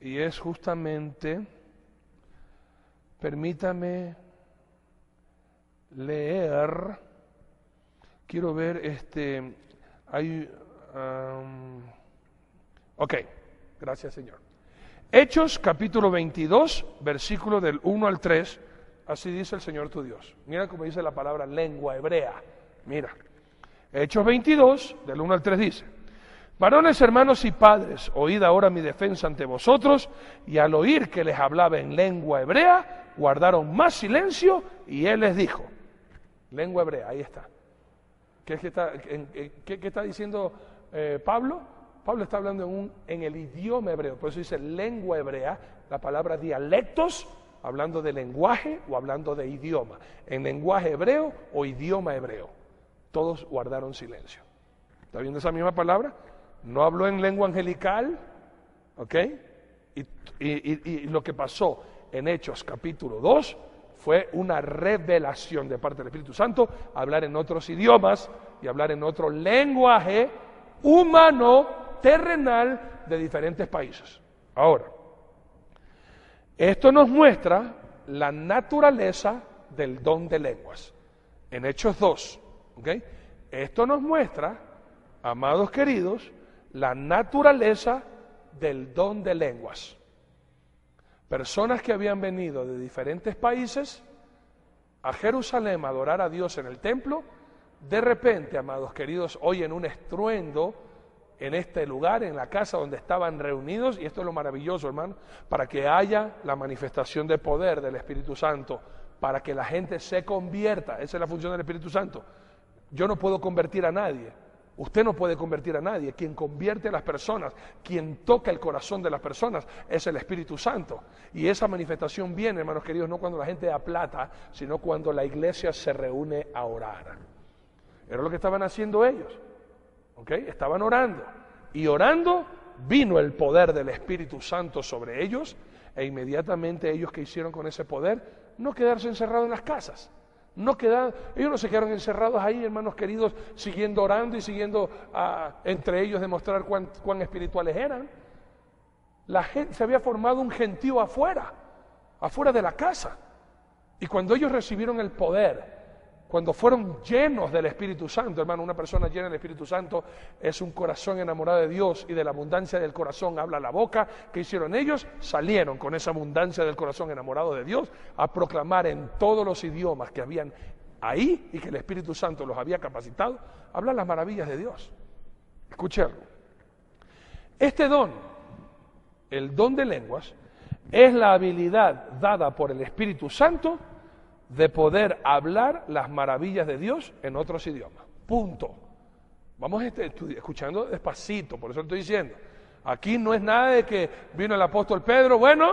y es justamente, permítame leer, quiero ver ok, gracias Señor. Hechos capítulo 22, versículo del 1 al 3, así dice el Señor tu Dios. Mira cómo dice la palabra lengua hebrea, mira. Hechos 22, del 1 al 3 dice, varones, hermanos y padres, oíd ahora mi defensa ante vosotros, y al oír que les hablaba en lengua hebrea, guardaron más silencio, y él les dijo, lengua hebrea, ahí está. ¿Qué está diciendo Pablo? Pablo está hablando en el idioma hebreo, por eso dice lengua hebrea, la palabra dialectos, hablando de lenguaje o hablando de idioma. En lenguaje hebreo o idioma hebreo, todos guardaron silencio. ¿Está viendo esa misma palabra? No habló en lengua angelical, ¿ok? Y lo que pasó en Hechos capítulo 2 fue una revelación de parte del Espíritu Santo, hablar en otros idiomas y hablar en otro lenguaje humano, terrenal, de diferentes países. Ahora, esto nos muestra la naturaleza del don de lenguas. En Hechos 2, ¿ok? Esto nos muestra, amados queridos, la naturaleza del don de lenguas. Personas que habían venido de diferentes países a Jerusalén a adorar a Dios en el templo, de repente, amados queridos, oyen un estruendo en este lugar, en la casa donde estaban reunidos, y esto es lo maravilloso, hermano, para que haya la manifestación de poder del Espíritu Santo, para que la gente se convierta. Esa es la función del Espíritu Santo. Yo no puedo convertir a nadie, usted no puede convertir a nadie. Quien convierte a las personas, quien toca el corazón de las personas, es el Espíritu Santo. Y esa manifestación viene, hermanos queridos, no cuando la gente da plata, sino cuando la iglesia se reúne a orar. Era lo que estaban haciendo ellos. ¿Okay? Estaban orando, y orando vino el poder del Espíritu Santo sobre ellos, e inmediatamente ellos, ¿qué hicieron con ese poder? No quedarse encerrados en las casas, ellos no se quedaron encerrados ahí, hermanos queridos, siguiendo orando y siguiendo entre ellos demostrar cuán espirituales eran. La gente, se había formado un gentío afuera de la casa, y cuando ellos recibieron el poder, cuando fueron llenos del Espíritu Santo, hermano, una persona llena del Espíritu Santo es un corazón enamorado de Dios, y de la abundancia del corazón habla la boca. ¿Qué hicieron ellos? Salieron con esa abundancia del corazón enamorado de Dios a proclamar en todos los idiomas que habían ahí y que el Espíritu Santo los había capacitado a hablar las maravillas de Dios. Escuche algo. Este don, el don de lenguas, es la habilidad dada por el Espíritu Santo de poder hablar las maravillas de Dios en otros idiomas. Punto. Vamos escuchando despacito, por eso estoy diciendo. Aquí no es nada de que vino el apóstol Pedro, bueno,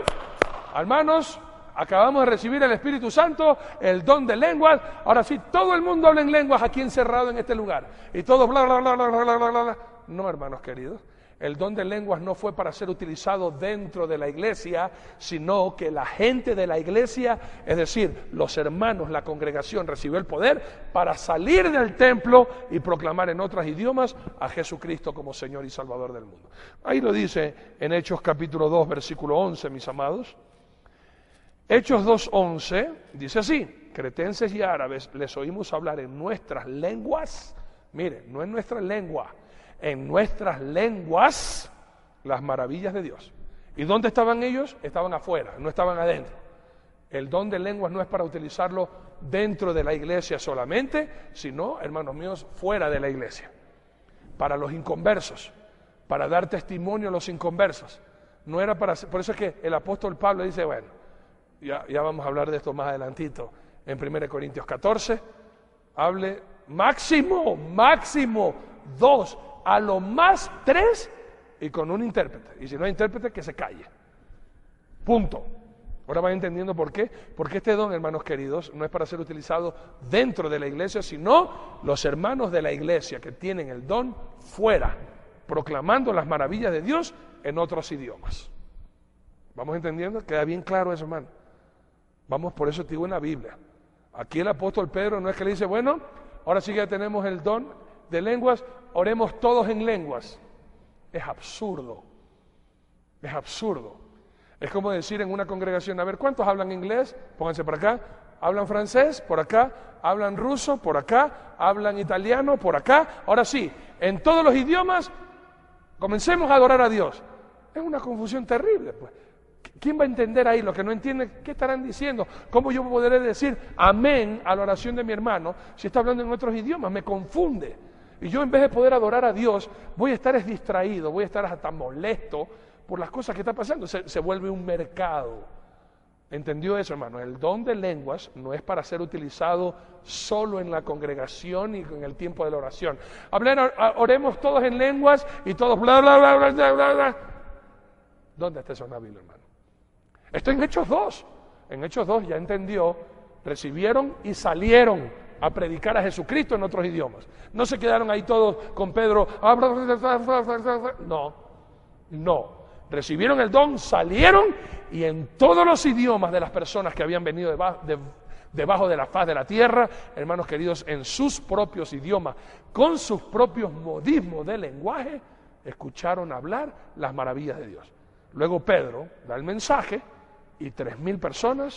hermanos, acabamos de recibir el Espíritu Santo, el don de lenguas, ahora sí, todo el mundo habla en lenguas aquí encerrado en este lugar. Y todos bla, bla, bla, bla, bla, bla, bla, bla. No, hermanos queridos. El don de lenguas no fue para ser utilizado dentro de la iglesia, sino que la gente de la iglesia, es decir, los hermanos, la congregación, recibió el poder para salir del templo y proclamar en otros idiomas a Jesucristo como Señor y Salvador del mundo. Ahí lo dice en Hechos capítulo 2, versículo 11, mis amados. Hechos 2:11 dice así: cretenses y árabes les oímos hablar en nuestras lenguas, mire, no en nuestra lengua, en nuestras lenguas, las maravillas de Dios. ¿Y dónde estaban ellos? Estaban afuera, no estaban adentro. El don de lenguas no es para utilizarlo dentro de la iglesia solamente, sino, hermanos míos, fuera de la iglesia. Para los inconversos, para dar testimonio a los inconversos. No era para, por eso es que el apóstol Pablo dice, bueno, ya vamos a hablar de esto más adelantito, en 1 Corintios 14, hable máximo 2, a lo más 3, y con un intérprete. Y si no hay intérprete, que se calle. Punto. Ahora van entendiendo por qué. Porque este don, hermanos queridos, no es para ser utilizado dentro de la iglesia, sino los hermanos de la iglesia que tienen el don fuera, proclamando las maravillas de Dios en otros idiomas. ¿Vamos entendiendo? ¿Queda bien claro eso, hermano? Vamos, por eso te digo en la Biblia. Aquí el apóstol Pedro no es que le dice, bueno, ahora sí que ya tenemos el don de lenguas, oremos todos en lenguas. Es absurdo. Es absurdo. Es como decir en una congregación, a ver, ¿cuántos hablan inglés? Pónganse por acá. ¿Hablan francés? Por acá. ¿Hablan ruso? Por acá. ¿Hablan italiano? Por acá. Ahora sí, en todos los idiomas, comencemos a adorar a Dios. Es una confusión terrible, pues. ¿Quién va a entender ahí? Los que no entienden, ¿qué estarán diciendo? ¿Cómo yo podré decir amén a la oración de mi hermano si está hablando en otros idiomas? Me confunde. Y yo, en vez de poder adorar a Dios, voy a estar distraído, voy a estar hasta molesto por las cosas que están pasando. Se vuelve un mercado. ¿Entendió eso, hermano? El don de lenguas no es para ser utilizado solo en la congregación y en el tiempo de la oración. Oremos todos en lenguas y todos bla, bla, bla, bla, bla, bla, bla. ¿Dónde está eso en la Biblia, hermano? Esto en Hechos 2. En Hechos 2 ya entendió, recibieron y salieron a predicar a Jesucristo en otros idiomas. No se quedaron ahí todos con Pedro. No. Recibieron el don, salieron y en todos los idiomas de las personas que habían venido debajo de la faz de la tierra, hermanos queridos, en sus propios idiomas, con sus propios modismos de lenguaje, escucharon hablar las maravillas de Dios. Luego Pedro da el mensaje y 3,000 personas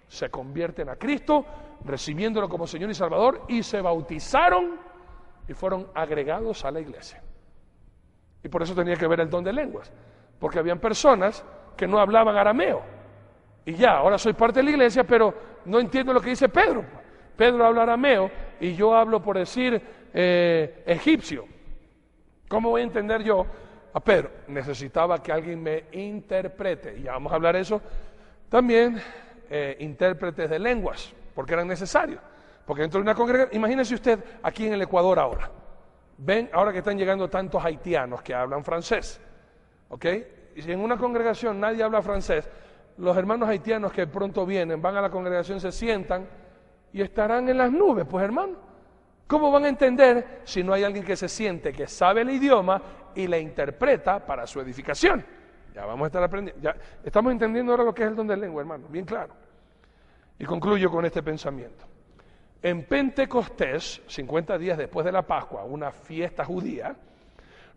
se convierten a Cristo, recibiéndolo como Señor y Salvador, y se bautizaron y fueron agregados a la iglesia. Y por eso tenía que ver el don de lenguas, porque habían personas que no hablaban arameo. Y ya, ahora soy parte de la iglesia, pero no entiendo lo que dice Pedro. Pedro habla arameo y yo hablo, por decir, egipcio. ¿Cómo voy a entender yo a Pedro? Necesitaba que alguien me interprete. Y ya vamos a hablar de eso. También intérpretes de lenguas, porque eran necesarios. Porque dentro de una congregación, imagínese usted aquí en el Ecuador ahora. Ven, ahora que están llegando tantos haitianos que hablan francés. ¿Ok? Y si en una congregación nadie habla francés, los hermanos haitianos que pronto vienen, van a la congregación, se sientan y estarán en las nubes, pues hermano. ¿Cómo van a entender si no hay alguien que se siente, que sabe el idioma y le interpreta para su edificación? Ya vamos a estar aprendiendo, ya estamos entendiendo ahora lo que es el don de lengua, hermano, bien claro. Y concluyo con este pensamiento. En Pentecostés, 50 días después de la Pascua, una fiesta judía,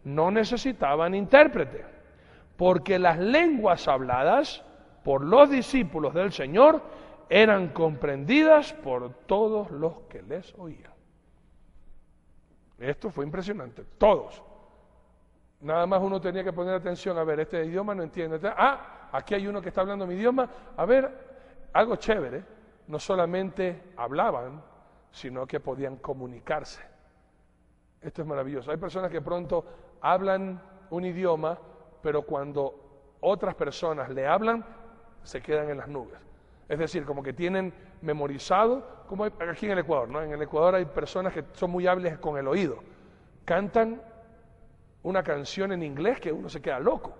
no necesitaban intérprete, porque las lenguas habladas por los discípulos del Señor eran comprendidas por todos los que les oían. Esto fue impresionante, todos. Nada más uno tenía que poner atención, a ver, este idioma no entiendo. Aquí hay uno que está hablando mi idioma. A ver, algo chévere, no solamente hablaban, sino que podían comunicarse. Esto es maravilloso. Hay personas que pronto hablan un idioma, pero cuando otras personas le hablan, se quedan en las nubes. Es decir, como que tienen memorizado, como hay aquí en el Ecuador, ¿no? En el Ecuador hay personas que son muy hábiles con el oído. Cantan una canción en inglés que uno se queda loco.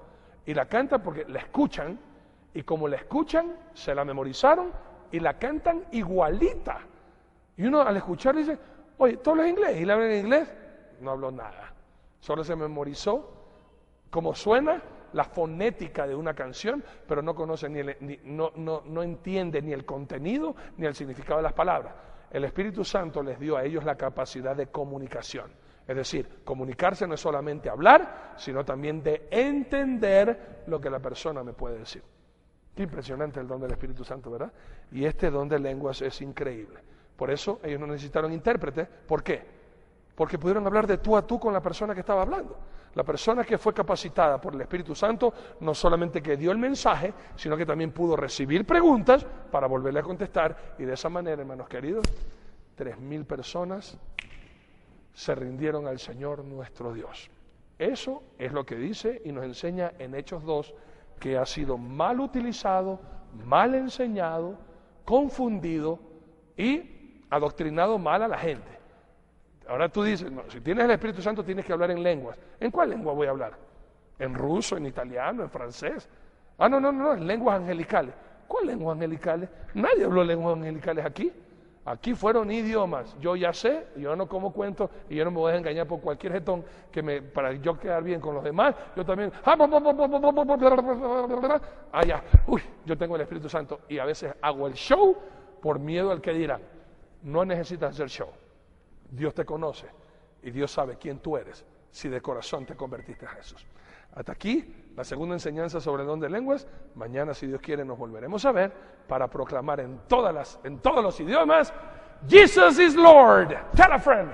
Y la cantan porque la escuchan, y como la escuchan, se la memorizaron y la cantan igualita. Y uno al escuchar dice, oye, ¿tú hablas inglés? ¿Y le hablan en inglés? No habló nada. Solo se memorizó cómo suena la fonética de una canción, pero no conoce no entiende ni el contenido ni el significado de las palabras. El Espíritu Santo les dio a ellos la capacidad de comunicación. Es decir, comunicarse no es solamente hablar, sino también de entender lo que la persona me puede decir. Qué impresionante el don del Espíritu Santo, ¿verdad? Y este don de lenguas es increíble. Por eso ellos no necesitaron intérprete. ¿Por qué? Porque pudieron hablar de tú a tú con la persona que estaba hablando. La persona que fue capacitada por el Espíritu Santo, no solamente que dio el mensaje, sino que también pudo recibir preguntas para volverle a contestar. Y de esa manera, hermanos queridos, 3,000 personas se rindieron al Señor nuestro Dios. Eso es lo que dice y nos enseña en Hechos 2, que ha sido mal utilizado, mal enseñado, confundido y adoctrinado mal a la gente. Ahora tú dices, no, si tienes el Espíritu Santo tienes que hablar en lenguas. ¿En cuál lengua voy a hablar? ¿En ruso, en italiano, en francés? No, en lenguas angelicales. ¿Cuál lenguas angelicales? Nadie habló lenguas angelicales aquí. Aquí fueron idiomas. Yo ya sé, yo no como cuento y yo no me voy a engañar por cualquier jetón para yo quedar bien con los demás. Yo también, yo tengo el Espíritu Santo y a veces hago el show por miedo al que dirán. No necesitas hacer show. Dios te conoce y Dios sabe quién tú eres si de corazón te convertiste a Jesús. Hasta aquí la segunda enseñanza sobre el don de lenguas. Mañana, si Dios quiere, nos volveremos a ver para proclamar en todos los idiomas, Jesus is Lord. Tell a friend.